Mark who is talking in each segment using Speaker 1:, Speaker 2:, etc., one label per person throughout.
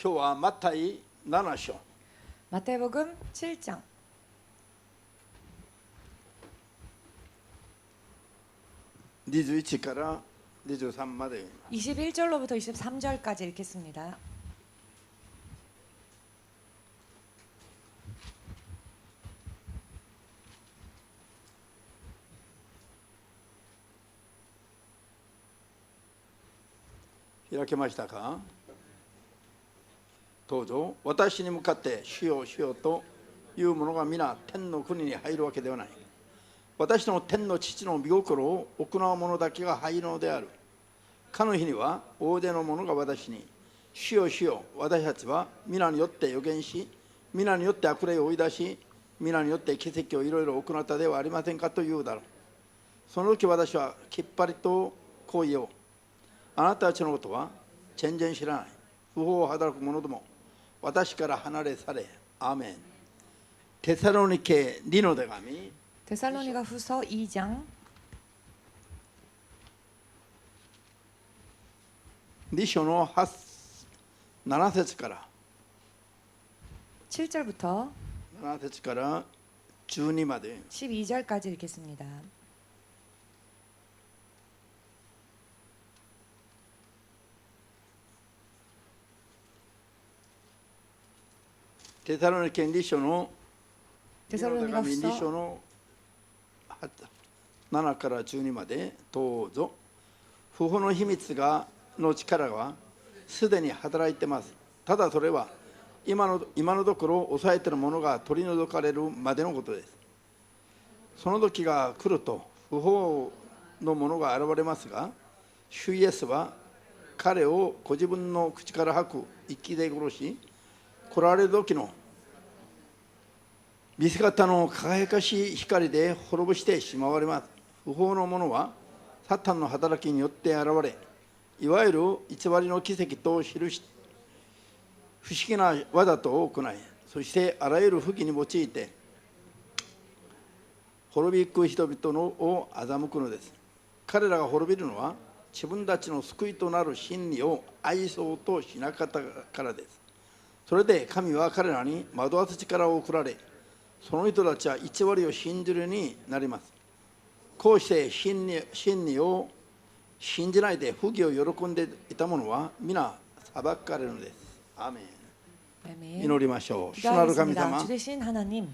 Speaker 1: 今日はマタイ7章
Speaker 2: 마태복음 7장
Speaker 1: 21から23まで
Speaker 2: 21절로부터 23절까지 읽겠습니다.
Speaker 1: 開けましたか。どうぞ。私に向かって主よ主よという者が皆天の国に入るわけではない。私の天の父の御心を行う者だけが入るのである。かの日には大勢の者が私に主よ主よ、私たちは皆によって預言し、皆によって悪霊を追い出し、皆によって奇跡をいろいろ行ったではありませんかと言うだろう。その時私はきっぱりとこう言おう。あなたたちのことは全然知らない。不法を働く者ども、私から離れ去れ。アーメン。テサロニケ2の手紙
Speaker 2: 데살로니가 후서 2장
Speaker 1: 2章の7節から
Speaker 2: 7절부터
Speaker 1: 7節から12まで
Speaker 2: 12절까지 읽겠습니다.
Speaker 1: テサロニケ2章の
Speaker 2: 데살로니가
Speaker 1: 2
Speaker 2: 후서
Speaker 1: 章の7から12までどうぞ。不法の秘密の力はすでに働いてます。ただそれは今のところ抑えているものが取り除かれるまでのことです。その時が来ると不法のものが現れますが、主イエスは彼をご自分の口から吐く息で殺し、来られる時の見せ方の輝かしい光で滅ぼしてしまわれます。不法のものはサタンの働きによって現れ、いわゆる偽りの奇跡と印、不思議な技と行い、そしてあらゆる不義に用いて滅びゆく人々を欺くのです。彼らが滅びるのは自分たちの救いとなる真理を愛そうとしなかったからです。それで神は彼らに惑わす力を送られ、その人たちは偽りを信じるようになります。こうして真理を信じないで不義を喜んでいた者は皆裁かれるのです。アーメン。
Speaker 2: 아멘.
Speaker 1: 祈りましょう。主なる神
Speaker 2: 기도하겠습니다.
Speaker 1: 様、
Speaker 2: 주 되신 하나님,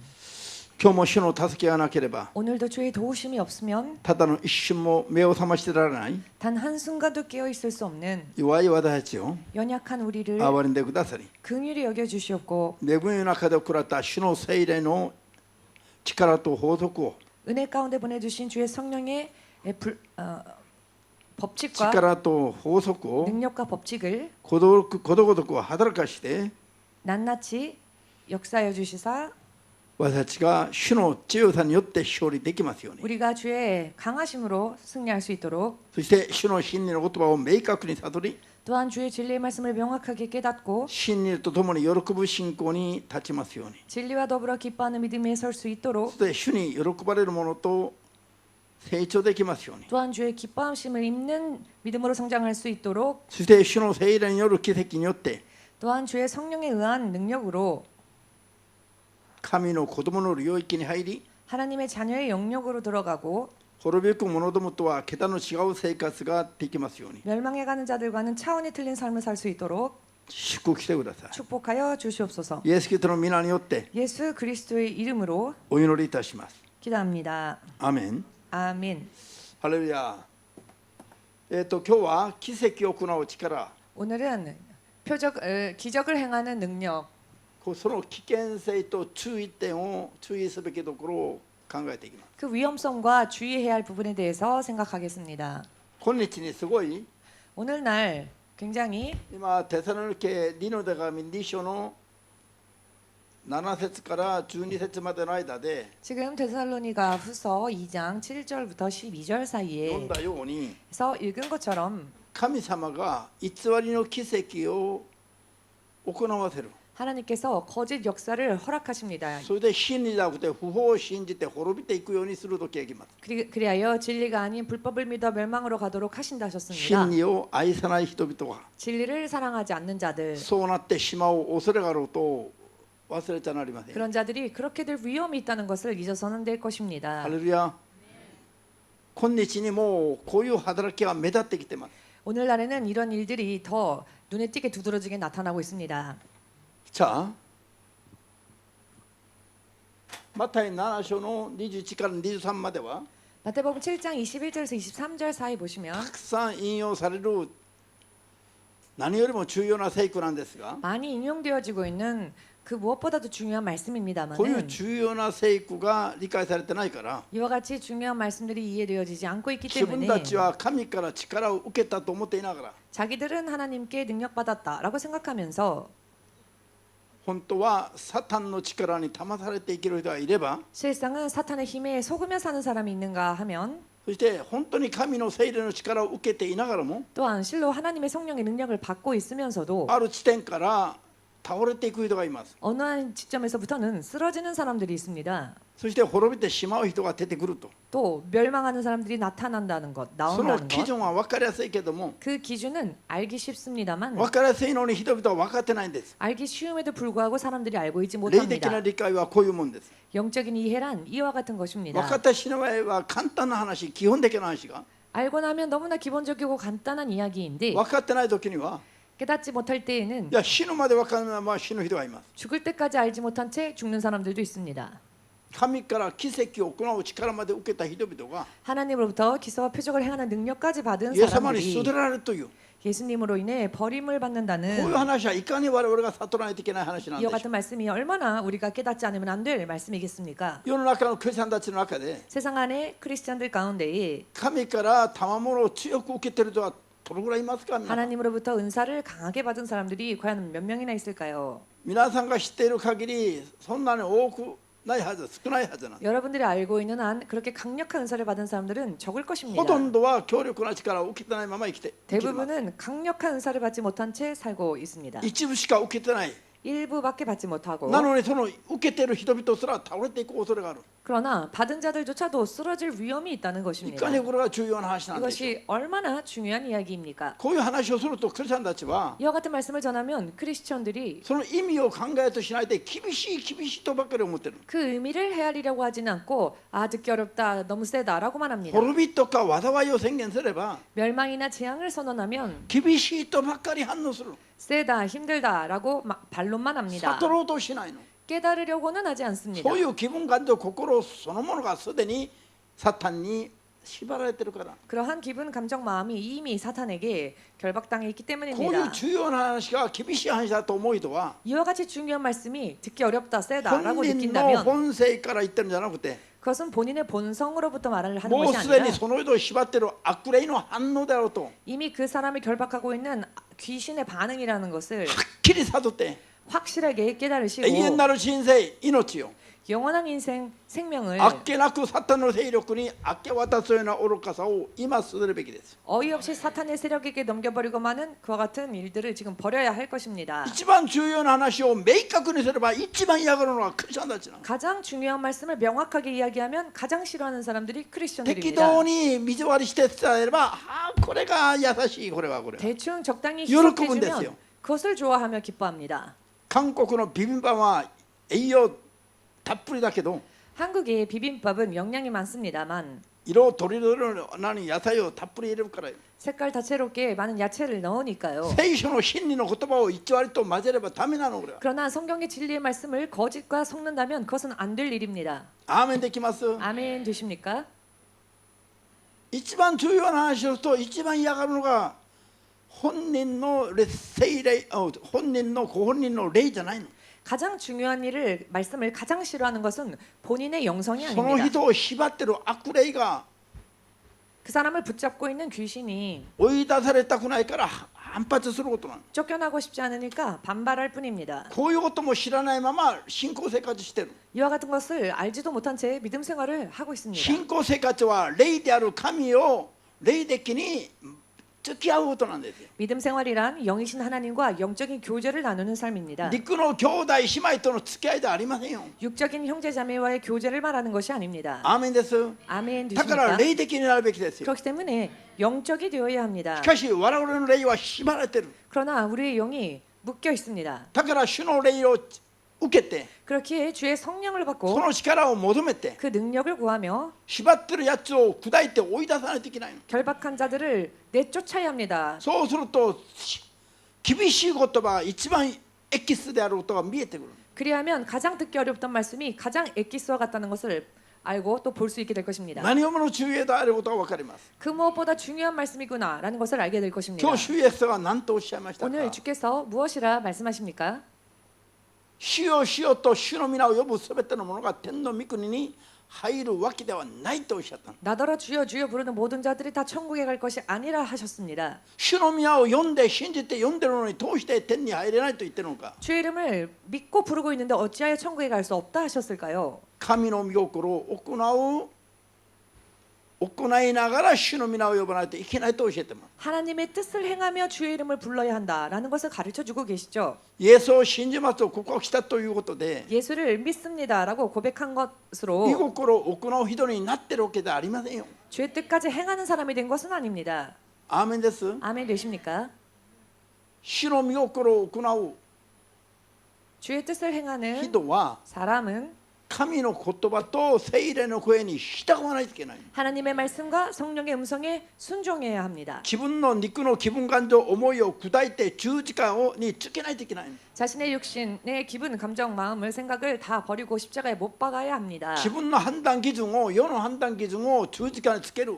Speaker 1: 今日も主の助けがなければ
Speaker 2: 오늘도 주의 도우심이 없으면
Speaker 1: ただの一瞬も目を覚ましてられない
Speaker 2: 단 한순간도 깨어 있을 수 없는
Speaker 1: 弱い私たちを
Speaker 2: 연약한 우리를
Speaker 1: 憐れんでくださり、
Speaker 2: 긍휼히 여겨 주시옵고
Speaker 1: 恵みの中で送られた主の聖霊の力と法則を
Speaker 2: 은혜 가운데 보내주신 주의 성령의 법칙과
Speaker 1: 力と法則を
Speaker 2: 능력과 법칙을
Speaker 1: ことごとく働かして、
Speaker 2: 낱낱이 역사하여 주시사
Speaker 1: 私たちが主の強さによって勝利できますように。
Speaker 2: 우리가 주의 강하심으로 승리할 수 있도록,
Speaker 1: そして主の真理の言葉を明確に悟り、
Speaker 2: 또한 주의 진리의 말씀을 명확하게 깨닫고
Speaker 1: 真理とともに喜ぶ信仰に立ちますように。
Speaker 2: 진리와 더불어 기뻐하는 믿음에 설 수 있도록,
Speaker 1: そして主に喜ばれるものと成長できますように。
Speaker 2: 또한 주의 기뻐하심을 입는 믿음으로 성장할 수 있도록,
Speaker 1: そして主の聖霊による奇跡によって
Speaker 2: 또한 주의 성령에 의한 능력으로
Speaker 1: 神の子供の領域に入り、
Speaker 2: 하나님의 자녀의 영역으로 들어가고
Speaker 1: 滅びゆく者どもとは桁の違う生活ができますように。
Speaker 2: 멸망해가는 자들과는 차원이 틀린 삶을 살 수 있도록
Speaker 1: 祝福してくださ
Speaker 2: 축복하여 주시옵소서.
Speaker 1: い。イエス・キリストの皆によって
Speaker 2: 예수 그리스도의 이름으로
Speaker 1: お祈りいたします。
Speaker 2: 기도합니다.
Speaker 1: アーメン。
Speaker 2: 아멘.
Speaker 1: ハレルヤ。今日は奇跡を行う力、
Speaker 2: 오늘은 기적을 행하는 능력,
Speaker 1: その危険性と注意点を注意すべきところを考えていきます。
Speaker 2: 그 위험성과 주의해야 할 부분에 대해서 생각하겠습니다.
Speaker 1: 今日にすごい
Speaker 2: 오늘날 굉장히
Speaker 1: 今テサロニケ2の手紙2章の7節から12節までの間で
Speaker 2: 지금 데살로니가 후서 2장 7절부터 12절
Speaker 1: 読ん
Speaker 2: 사이에서
Speaker 1: だように
Speaker 2: 읽은 것처럼
Speaker 1: 神様が偽りの奇跡を行わせる。
Speaker 2: 하나님께서 거짓 역사를 허락하십니다.
Speaker 1: それで真理じゃなくて不法を信じて滅びていくようにする時が来ます。
Speaker 2: 그리하여 진리가 아닌 불법을 믿어 멸망으로 가도록 하신다 하셨습니다.
Speaker 1: 真理を愛さない人々は
Speaker 2: 진리를 사랑하지 않는 자들,
Speaker 1: そうなってしまう恐れがあることを忘れちゃなりません。
Speaker 2: 그런 자들이 그렇게 될 위험이 있다는 것을 잊어서는 될
Speaker 1: ハ
Speaker 2: 것입니다.
Speaker 1: レルヤ。今日にもうこういう働きが目立ってきてます。
Speaker 2: 오늘날에는 이런 일들이 더 눈에 띄게 두드러지게 나타나고 있습니다.
Speaker 1: 자, 마타이 7章の21から23までは
Speaker 2: 마태복음 7장 21절에서 23절 사이 보시면
Speaker 1: たくさん引用される何よりも重要な聖句なんですが、
Speaker 2: 많이 인용되어지고 있는 그 무엇보다도 중요한
Speaker 1: こういう
Speaker 2: 말씀입니다만은
Speaker 1: 重要な聖句が理解されてないから
Speaker 2: 이와 같이 중요한 말씀들이 이해되어지지 않고 있기
Speaker 1: 自分
Speaker 2: 때문에
Speaker 1: たちは神から力を受けたと思っていながら
Speaker 2: 자기들은 하나님께 능력받았다라고 생각하면서
Speaker 1: 本当はサタンの力に騙されて生きる人がいれば
Speaker 2: 실상은 사탄의 힘에 속으며 사는 사람이 있는가 하면
Speaker 1: そして本当に神の聖霊の力を受けていながらも
Speaker 2: 또한 실로 하나님의 성령의 능력을 받고 있으면서도
Speaker 1: ある地点から倒れていく人がいます。
Speaker 2: 어느 한 지점에서부터는 쓰러지는 사람들이 있습니다.
Speaker 1: そして滅びてしまう人が出てくると。
Speaker 2: 또 멸망하는 사람들이 나타난다는 것,
Speaker 1: その
Speaker 2: 나온다는
Speaker 1: 基
Speaker 2: 것.
Speaker 1: 準は分かりやすいけども
Speaker 2: 그 기준은 알기 쉽습니다만
Speaker 1: 分かりやすいのに人々は分かってないんです。
Speaker 2: 알기 쉬움에도 불구하고 사람들이 알고 있지
Speaker 1: 霊的な
Speaker 2: 못합니다.
Speaker 1: 理解はこういうもんです。
Speaker 2: 영적인 이해란 이와 같은
Speaker 1: 分
Speaker 2: 것입니다.
Speaker 1: かってしまえば簡単な話、基本的な話が
Speaker 2: 알고 나면 너무나 기본적이고 간단한 이야기인데
Speaker 1: 分かってない時には
Speaker 2: 깨닫지 못할 때에는
Speaker 1: いや死ぬまで分からないまま死ぬ人がいます。
Speaker 2: 죽을 때까지 알지 못한 채 죽는 사람들도 있습니다.
Speaker 1: 神から奇跡を行う力まで受けた人々が
Speaker 2: 하나님으로부터 기사와 표적을 행하는 능력까지 받은
Speaker 1: イエス様に捨て
Speaker 2: 사람들이
Speaker 1: られるという
Speaker 2: 예수님으로 인해 버림을
Speaker 1: こういう
Speaker 2: 받는다는
Speaker 1: 話はいかに我々が悟らないといけない話なんで
Speaker 2: 이와
Speaker 1: しょう。
Speaker 2: 같은 말씀이 얼마나 우리가 깨닫지 않으면 안 될 말씀이겠습니까?
Speaker 1: 世の中のクリスチャンたちの中で
Speaker 2: 세상 안에 크리스찬들 가운데에
Speaker 1: 神から賜物を強く受けている人はどのぐらいいますか。
Speaker 2: 하나님으로부터 은사를 강하게 받은 사람들이 과연 몇 명이나 있을까요?
Speaker 1: 皆さんが知っている限りそんなに多くないはず、少ないはずなんです。
Speaker 2: 여러분들이 알고 있는 한 그렇게 강력한 은사를 받은 사람들은 적을
Speaker 1: ほ
Speaker 2: 것입니다.
Speaker 1: とんどは強力な力を受けてないまま生きて生きてます。
Speaker 2: 대부분은 강력한 은사를 받지 못한 채 살고 있습니다.
Speaker 1: 一部しか受けてない。
Speaker 2: 일부밖에 받지 못하고
Speaker 1: なのにその受けている人々すら倒れていく恐れがある。
Speaker 2: 그러나 받은 자들조차도 쓰러질 위험이 있다는
Speaker 1: い
Speaker 2: 것입니다.
Speaker 1: かにこれが重要な話なんでしょう。
Speaker 2: 이것이 얼마나 중요한 이야기입니까?
Speaker 1: こういう話をするとクリスチャンたちは
Speaker 2: 이와 같은 말씀을 전하면 크리스천들이
Speaker 1: その意味を考えとしないで厳しいとばっかり思ってる。
Speaker 2: 그 의미를 헤아리려고 하지는 않고 아 듣기 어렵다 너무 세다라고만 합니다.
Speaker 1: 滅びとか災いを宣言すれば
Speaker 2: 멸망이나 재앙을 선언하면
Speaker 1: 厳しいとばっかり反応する。
Speaker 2: 세다 힘들다라고 반론만 합니다.
Speaker 1: 悟ろうとしないの。
Speaker 2: 깨달으려고는 하지 않습니다.
Speaker 1: そういう気分感情、心そのものがすでにサタンに縛られてるから。
Speaker 2: 그러한 기분 감정 마음이 이미 사탄에게 결박당해 있기
Speaker 1: こういう
Speaker 2: 때문입니다.
Speaker 1: 重要な話が厳しい話だと思う人は
Speaker 2: 이와 같이 중요한 말씀이 듣기 어렵다
Speaker 1: 本
Speaker 2: 세다라고
Speaker 1: 人の
Speaker 2: 느낀다면
Speaker 1: 本性から言ってるんじゃなくて
Speaker 2: 그것은 본인의 본성으로부터 말을 하는
Speaker 1: もう
Speaker 2: 것이
Speaker 1: すで
Speaker 2: 아니라
Speaker 1: にその人を縛っている悪霊の反応であろうとはっ
Speaker 2: 이미 그 사람을 결박하고 있는 귀신의 반응이라는 것을
Speaker 1: きり悟って
Speaker 2: 확실하게 깨달으시고
Speaker 1: 永遠なる人生、命を
Speaker 2: 영원한 인생 생명을
Speaker 1: あっけなくサタンの勢力に明け渡すような愚かさを今するべきです。
Speaker 2: 어이없이 사탄의 세력에게 넘겨버리고 마는 그와 같은 일들을 지금 버려야 할 것입니다.
Speaker 1: 一番重要な話を明確にすれば一番嫌がるのはクリスチャンたちなの。
Speaker 2: 가장 중요한 말씀을 명확하게 이야기하면 가장 싫어하는 사람들이
Speaker 1: 適
Speaker 2: 크리스천들입니다.
Speaker 1: 当に水割りして伝えれば、ああこれが優しい、これはこれは。
Speaker 2: 대충 적당히
Speaker 1: 여러 부분 됐어요.
Speaker 2: 희석해주면 그것을 좋아하며 기뻐합니다.
Speaker 1: 韓国のビビンバは栄養たっぷりだけど
Speaker 2: 한국의 비빔밥은 영양이 많습니다만
Speaker 1: 色とりどりのなに野菜をたっぷり入れるからよ。
Speaker 2: 색깔 다채롭게 많은 야채를 넣으니까요.
Speaker 1: 聖書の真理の言葉を偽りと混ぜればダメなのこれは。
Speaker 2: 그러나 성경의 진리의 말씀을 거짓과 섞는다면 그것은 안 될 일입니다.
Speaker 1: アーメンできます。
Speaker 2: 아멘 되십니까?
Speaker 1: 一番重要な話をすると一番嫌がるのが本人の聖霊、本人のご本人の霊じゃないの。
Speaker 2: 가장 중요한 일을 말씀을 가장 싫어하는 것은 본인의 영성이
Speaker 1: その
Speaker 2: 아닙니다.
Speaker 1: 人を縛ってる悪霊が
Speaker 2: 그 사람을 붙잡고 있는 귀신이
Speaker 1: 追い出されたくないから反発することなの。
Speaker 2: 쫓겨나고 싶지 않으니까 반발할 뿐입니다.
Speaker 1: こういうことも知らないまま信仰生活してる。
Speaker 2: 이와 같은 것을 알지도 못한 채 믿음 생활을 하고 있습니다.
Speaker 1: 信仰生活は霊である神を霊的に付き合うことなんですよ。
Speaker 2: 믿음 생활이란 영이신 하나님과 영적인 교제를 나누는 삶입니다.
Speaker 1: 肉の兄弟姉妹との付き合いではありませんよ。
Speaker 2: 육적인 형제 자매와의 교제를 말하는 것이 아닙니다.
Speaker 1: アーメンです。
Speaker 2: 아멘
Speaker 1: だから
Speaker 2: 되십니까?
Speaker 1: 霊的になるべきですよ。
Speaker 2: 그렇기 때문에 영적이 되어야 합니다.
Speaker 1: しかし我々の霊は縛られてる。
Speaker 2: 그러나 우리의 영이 묶여 있습니다.
Speaker 1: だから主の霊を受けて
Speaker 2: 그렇기에 주의 성령을
Speaker 1: そ
Speaker 2: 받고
Speaker 1: の力を求めて
Speaker 2: 그 능력을 구하며
Speaker 1: 縛ってるやつを砕いて追い出さないといけないの。
Speaker 2: 결박한 자들을 내쫓아야 합니다.
Speaker 1: そうすると厳しい言葉が一番エキスであることが見えてくる。
Speaker 2: 그리하면 가장 듣기 어렵던 말씀이 가장 엑기스와 같다는 것을 알고 또 볼 수 있게 될 것입니다.
Speaker 1: 何をもの中英であることが分かります。
Speaker 2: 그 무엇보다 중요한 말씀이구나라는 것을 알게 될 것입니다.
Speaker 1: 今日主イエスが何とおっしゃいましたか。
Speaker 2: 오늘 주께서 무엇이라 말씀하십니까?
Speaker 1: 主よ主よと主の皆を呼ぶすべての者が天の御国に入るわけではないとおっしゃったの。
Speaker 2: 나더러 주여 주여 부르는 모든 자들이 다 천국에 갈 것이 아니라 하셨습니다.
Speaker 1: 主の皆を呼んで信じて呼んでるのにどうして天に入れないと言ってるのか。
Speaker 2: 주의 이름을 믿고 부르고 있는데 어찌하여 천국에 갈 수 없다 하셨을까요?
Speaker 1: 神の御心を行いながら主の皆を呼ばないといけないと教えてます。
Speaker 2: 하나님의 뜻을 행하며 주의 이름을 불러야 한다라는 것을 가르쳐주고 계시죠.
Speaker 1: イエスを信じますと告白したということで
Speaker 2: 예수를 믿습니다라고 고백한
Speaker 1: 御
Speaker 2: 것으로
Speaker 1: 心を行う人になってるわけではありませんよ。
Speaker 2: 주의 뜻까지 행하는 사람이 된 것은 아닙니다.
Speaker 1: アーメンです。
Speaker 2: 아멘 되십니까?
Speaker 1: 主の御心を行う
Speaker 2: 주의 뜻을 행하는
Speaker 1: 人は
Speaker 2: 사람은
Speaker 1: 神の言葉と聖霊の声に従わないといけない。
Speaker 2: 하나님의 말씀과 성령의 음성에 순종해야 합니다.
Speaker 1: 自分の肉の気分感情思いを砕いて十字架につけないといけない。
Speaker 2: 자신의 육신의 기분, 감정, 마음을, 생각을 다 버리고 십자가에 못 박아야 합니다.
Speaker 1: 自分の判断基準を世の判断基準を十字架につける。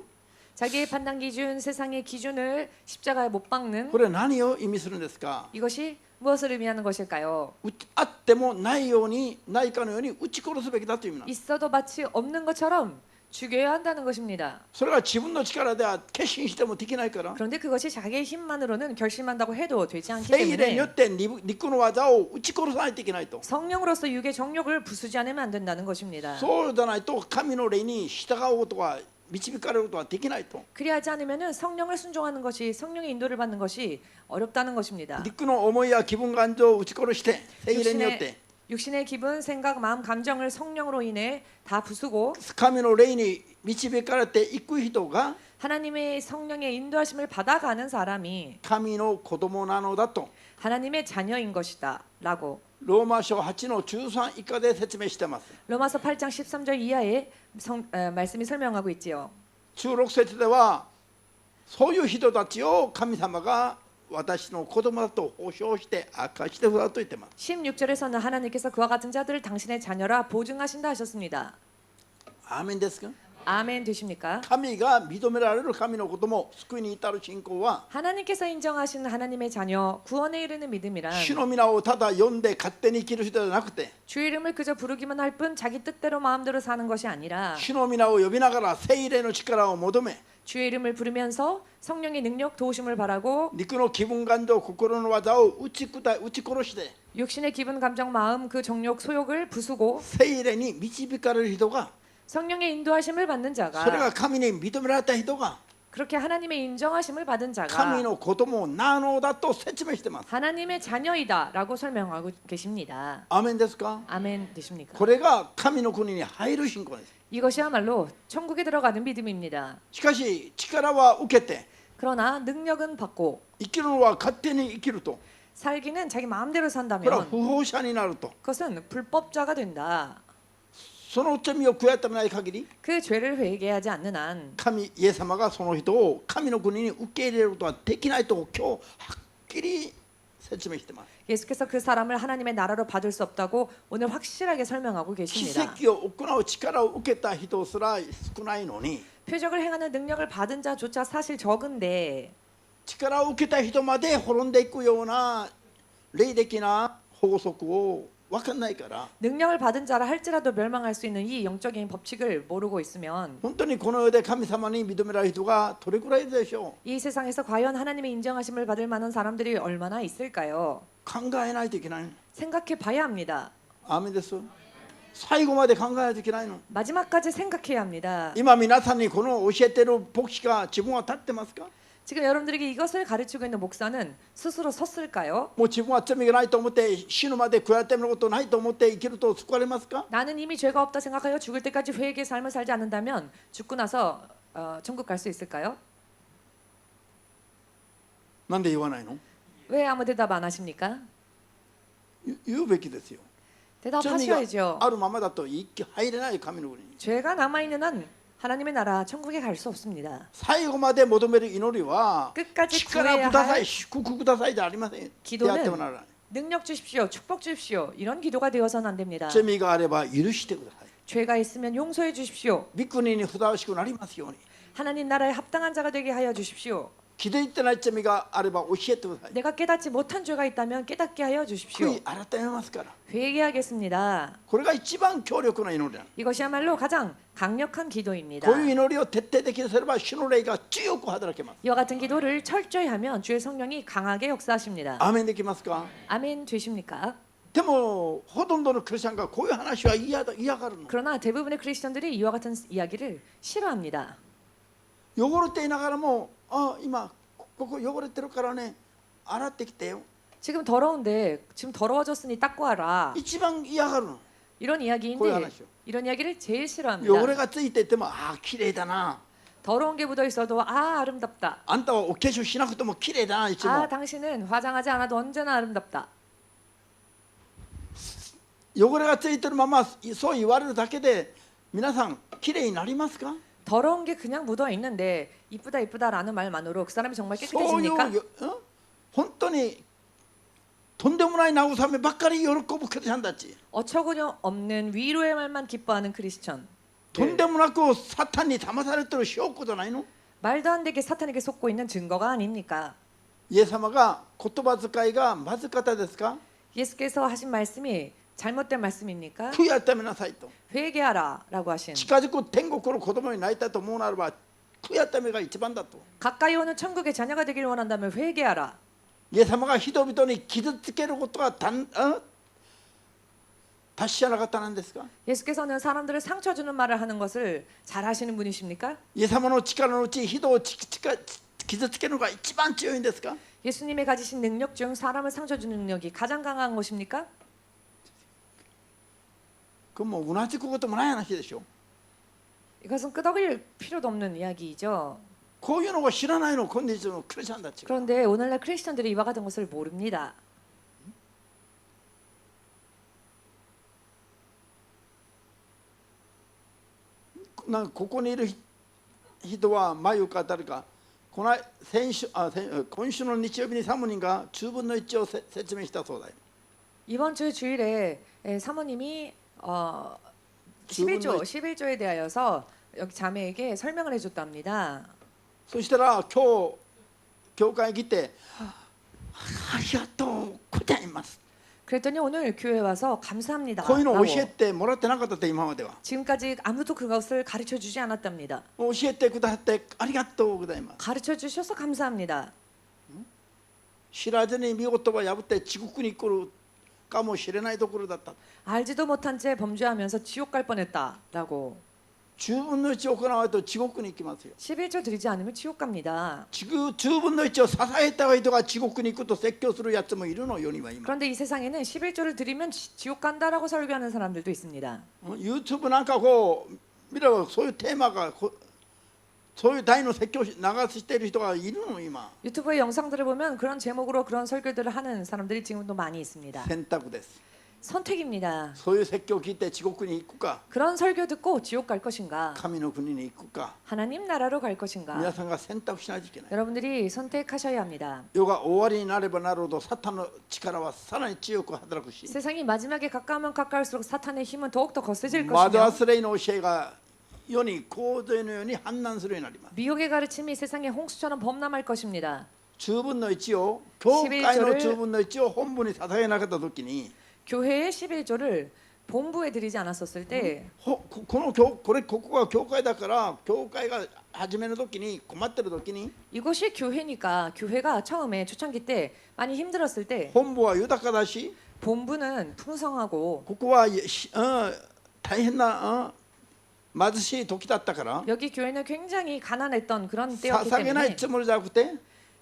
Speaker 2: 자기의 판단 기준, 세상의 기준을 십자가에 못 박는
Speaker 1: これは何を意味するんですか。
Speaker 2: 이것이 무엇을 의미하는 것일까요?
Speaker 1: あってもないようにないかのように撃ち殺すべきだという意味なんです。
Speaker 2: 있어도 마치 없는 것처럼 죽여야 한다는 것입니다.
Speaker 1: それが自分の力では決心してもできないから
Speaker 2: 그런데 그것이 자기의 힘만으로는 결심한다고 해도 되지 않기
Speaker 1: 聖霊によ
Speaker 2: 때문에
Speaker 1: って肉の技を撃ち殺さないといけないと。
Speaker 2: 성령으로서 육의 정욕을 부수지 않으면 안 된다는 것입니다.
Speaker 1: そうじゃないと神の霊に従うことは導かれることはできないと。
Speaker 2: 그리하지 않으면 성령을 순종하는 것이 성령의 인도를 받는 것이 어렵다는 것입니다.
Speaker 1: 肉の思いや気分感情を撃ち殺して聖霊によって
Speaker 2: 육신의 기분, 생각, 마음, 감정을 성령으로 인해 다 부수고
Speaker 1: 神の霊に導かれていく人が
Speaker 2: 하나님의 성령의 인도하심을 받아가는 사람이
Speaker 1: 神の子供なのだと
Speaker 2: 하나님의 자녀인 것이다 라고
Speaker 1: ローマ書8の13以下で説明してます。
Speaker 2: 로마서 8장 13절 이하에 말씀이 설명하고 있지요.
Speaker 1: 16節ではそういう人たちを神様が私の子供だと保証して明かしてくださいと言ってます。
Speaker 2: 16절에서는 하나님께서 그와 같은 자들을 당신의 자녀라 보증하신다 하셨습니다.
Speaker 1: アーメンですか。
Speaker 2: 아멘 되십니까?
Speaker 1: 神が認められる神の子供救いに至る信仰は
Speaker 2: 하나님께서 인정하시는 하나님의 자녀 구원에 이르는 믿음이란
Speaker 1: 主の皆をただ呼んで勝手に生きる人じゃなくて
Speaker 2: 주의 이름을 그저 부르기만 할 뿐 자기 뜻대로 마음대로 사는 것이 아니라
Speaker 1: 主の皆を呼びながら聖霊の力を求め
Speaker 2: 주의 이름을 부르면서 성령의 능력 도우심을 바라고
Speaker 1: 肉の気分感情心の技を打ち殺して
Speaker 2: 육신의 기분 감정 마음 그 정욕 소욕을 부수고
Speaker 1: 聖霊に導かれる人が
Speaker 2: 성령의 인도하심을 받는
Speaker 1: それ
Speaker 2: 자가
Speaker 1: が神に認められた人が
Speaker 2: 그렇게 하나님의 인정하심을 받은
Speaker 1: 神
Speaker 2: 자가
Speaker 1: の子供なのだと説明してます。
Speaker 2: 하나님의 자녀이다라고 설명하고 계십니다.
Speaker 1: アーメンですか。
Speaker 2: 아멘 되십니까?
Speaker 1: これが神の国に入る信仰です。
Speaker 2: 이것이야말로 천국에 들어가는 믿음입니다.
Speaker 1: しかし力は受けて
Speaker 2: 그러나 능력은 받고
Speaker 1: 生きるのは勝手に生きると
Speaker 2: 살기는 자기 마음대로
Speaker 1: これは
Speaker 2: 산다면
Speaker 1: 不法者になると
Speaker 2: 그것은 불법자가 된다.
Speaker 1: その罪を悔やってもない限り
Speaker 2: 그 죄를 회개하지 않는 한
Speaker 1: 神イエス様がその人を神の国に受け入れることはできないと今日はっきり説明してます。
Speaker 2: 예수께서 그 사람을 하나님의 나라로 받을 수 없다고 오늘 확실하게 설명하고
Speaker 1: 奇
Speaker 2: 계십니다.
Speaker 1: 跡を行う力を受けた人すら少ないのに
Speaker 2: 표적을 행하는 능력을 받은 자조차 사실 적은데
Speaker 1: 力を受けた人まで滅んでいくような霊的な法則を分かんないから
Speaker 2: 능력을 받은 자라 할지라도 멸망할 수 있는 이 영적인 법칙을 모르고 있으면
Speaker 1: 本当にこの世で神様に認められる人がどれくらいでしょ
Speaker 2: 이 세상에서 과연 하나님의 인정하심을 받을 만한 사람들이 얼마나 있을까요?
Speaker 1: う。考えないといけない。
Speaker 2: 생각해 봐야 합니다.
Speaker 1: アーメンです。最後まで考えないといけないの。
Speaker 2: 마지막까지 생각해야 합니다.
Speaker 1: 今皆さんにこの教えてる牧師が自分は立ってますか。
Speaker 2: 지금 여러분들에게 이것을 가르치고 있는 목사는 스스로 섰을까요?
Speaker 1: もう自分は罪がないと思って死ぬまで悔やってみることないと思って生きると救われますか？
Speaker 2: 나는 이미 죄가 없다 생각하여 죽을 때까지 회개의 삶을 살지 않는다면 죽고 나서 천국 갈 수 있을까요?
Speaker 1: なんで言わないの？
Speaker 2: 왜 아무 대답 안 하십니까?
Speaker 1: 言うべきですよ。罪が
Speaker 2: 대답하셔야죠.
Speaker 1: あるままだと入れない神の国に。
Speaker 2: 죄가 남아 있는 한 하나님의 나라 천국에 갈 수 없습니다.
Speaker 1: 最後まで求める祈りは
Speaker 2: 끝까지
Speaker 1: 力
Speaker 2: 구해야
Speaker 1: ください
Speaker 2: 할
Speaker 1: 祝福くださいじゃありません。
Speaker 2: 기도는
Speaker 1: やってもらわない。
Speaker 2: 능력 주십시오, 축복 주십시오 이런 기도가 되어서는 안 됩니다.
Speaker 1: 罪があれば許してください。
Speaker 2: 죄가 있으면 용서해 주십시오.
Speaker 1: 御国にふさわしくなりますように。
Speaker 2: 하나님 나라에 합당한 자가 되게 하여 주십시오.
Speaker 1: 気づいてない罪があれば教えてください。
Speaker 2: 내가 깨닫지 못한 죄가 있다면 깨닫게 하여
Speaker 1: 悔
Speaker 2: 주십시오.
Speaker 1: い改めますから。
Speaker 2: 회개하겠습니다.
Speaker 1: これが一番強力な祈りなの。
Speaker 2: 이것이야말로 가장 강력한 기도입니다.
Speaker 1: こういう祈りを徹底的にすれば主の霊が強く働けます。
Speaker 2: 이와 같은 기도를 철저히 하면 주의 성령이 강하게 역사하십니다.
Speaker 1: アーメンできますか？
Speaker 2: 아멘 되십니까?
Speaker 1: でもほとんどのクリスチャンがこういう話は嫌がるの。
Speaker 2: 그러나 대부분의 크리스천들이 이와 같은 이야기를 싫어합니다.
Speaker 1: 汚れていながらも今ここ汚れてるからね洗ってきてよ。
Speaker 2: 지금 더러운데 지금 더러워졌으니 닦고 와라.
Speaker 1: 一番嫌がるの。
Speaker 2: 이런
Speaker 1: こういう
Speaker 2: 이야기인데
Speaker 1: 話を。
Speaker 2: 이런 이야기를 제일
Speaker 1: 汚れ
Speaker 2: 싫어합니다.
Speaker 1: がついてても綺麗だな。
Speaker 2: 더러운 게 묻어 있어도 아름답다.
Speaker 1: あんたはお化粧しなくても綺麗だな。いつも
Speaker 2: 당신은 화장하지 않아도 언제나 아름답다.
Speaker 1: 汚れがついてるままそう言われるだけで皆さん綺麗になりますか？
Speaker 2: 더러운 게 그냥 묻어 있는데 이쁘다 이쁘다라는 말만으로 그 사람이 정말
Speaker 1: そういう
Speaker 2: 깨끗해집니까?
Speaker 1: 本当にとんでもない慰めばっかり喜ぶクリスチャンたち。
Speaker 2: 어처구니 없는 위로의 말만 기뻐하는 크리스천.
Speaker 1: とんでもなくサタンに騙されてる証拠じゃないの？
Speaker 2: 말도 안 되게 사탄에게 속고 있는 증거가 아닙니까?
Speaker 1: イエス様が言葉遣いがまずかったですか？
Speaker 2: 예수께서 하신 말씀이 잘못된 말씀입니까?
Speaker 1: 悔い改めなさいと。
Speaker 2: 회개하라라고 하신.
Speaker 1: 近づく天国の子供になりたいと思うならば悔い改めが一番だと。
Speaker 2: 가까이 오는 천국의 자녀가 되기를 원한다면 회개하라.
Speaker 1: イエス様が人々に傷つけることは達しなかったなんですか？
Speaker 2: 예수께서는 사람들을 상처 주는 말을 하는 것을 잘 하시는 분이십니까?
Speaker 1: イエス様の力のうち人を傷つけるのが一番強いんですか？
Speaker 2: 예수님이 가지신 능력 중 사람을 상처 주는 능력이 가장 강한 것입니까?
Speaker 1: これもううなずくこともない話でしょ。
Speaker 2: 이것은 끄덕일 필요도 없는 이야기이죠.
Speaker 1: こういうのを知らないの今日のクリスチャンたち。
Speaker 2: 그런데 오늘날 크리스천들이 이와 같은 것을 모릅니다.
Speaker 1: ここにいる人は眉か誰か今週の日曜日にサモニーが10分の1を説明したそうだよ。
Speaker 2: 이번 주 주일에 사모님이 11조에 대하여서 여기 자매에게 설명을 해줬답니다.
Speaker 1: そしたら今日教会に来てありがとうございます。
Speaker 2: 그랬더니 오늘 교회 와서 감사합니다.
Speaker 1: こういうのを教え
Speaker 2: 라고.
Speaker 1: てもらってなかったって今までは。
Speaker 2: 지금까지 아무도 그것을 가르쳐 주지 않았답니다.
Speaker 1: 教えてくださってありがとうございます。
Speaker 2: 가르쳐 주셔서 감사합니다.
Speaker 1: 知らずに見事は破って地獄に来るかもしれないところだった。
Speaker 2: 알지도 못한 채 범죄하면서 지옥 갈 뻔했다라고.
Speaker 1: 10分の1を行わないと地獄に行きますよ。
Speaker 2: 11조 드리지 않으면 지옥 갑니다.
Speaker 1: 10分の1を支えた人が地獄に行くと説教するやつもいるの世には今。
Speaker 2: 그런데 이 세상에는 11조를 드리면 지옥 간다라고 설교하는 사람들도 있습니다.
Speaker 1: 유튜브 なんかこう見ればそういうテーマがそういう題の説教流している人がいるの今。
Speaker 2: 유튜브의 영상들을 보면 그런 제목으로 그런 설교들을 하는 사람들이 지금도 많이 있습니다.
Speaker 1: 選択です。
Speaker 2: 선택입니다.
Speaker 1: そういう説教を聞いて地獄に行くか
Speaker 2: 그런 설교 듣고 지옥 갈 것인가?
Speaker 1: 神の国に行くか
Speaker 2: 하나님 나라로 갈 것인가?
Speaker 1: 皆さんが選択しないといけない。
Speaker 2: 여러분들이 선택하셔야 합니다.
Speaker 1: 世が終わりになればなるほどサタンの力はさらに強く働くし
Speaker 2: 세상이 마지막에 가까우면 가까울수록 사탄의 힘은 더욱더 거세질
Speaker 1: マザー
Speaker 2: 것이며
Speaker 1: スレイの教えが世に洪水のように氾濫するようになります。
Speaker 2: 미혹의 가르침이 세상에 홍수처럼 범람할 것입니다.
Speaker 1: 10分の1を教会の10分の1を本部に捧げなかった時に
Speaker 2: 교회의 11조를 본부에 드리지 않았었을 때
Speaker 1: ここが教会だから教会が始める時に困ってる時に
Speaker 2: 이것이 교회니까 교회가 처음에 초창기 때 많이 힘들었을 때
Speaker 1: 本部は豊かだし
Speaker 2: 본부는 풍성하고
Speaker 1: ここは大変な貧しい時だったから
Speaker 2: 여기 교회는 굉장히 가난했던 그런 때였기
Speaker 1: 捧げない
Speaker 2: 때문에
Speaker 1: つもりじゃなくて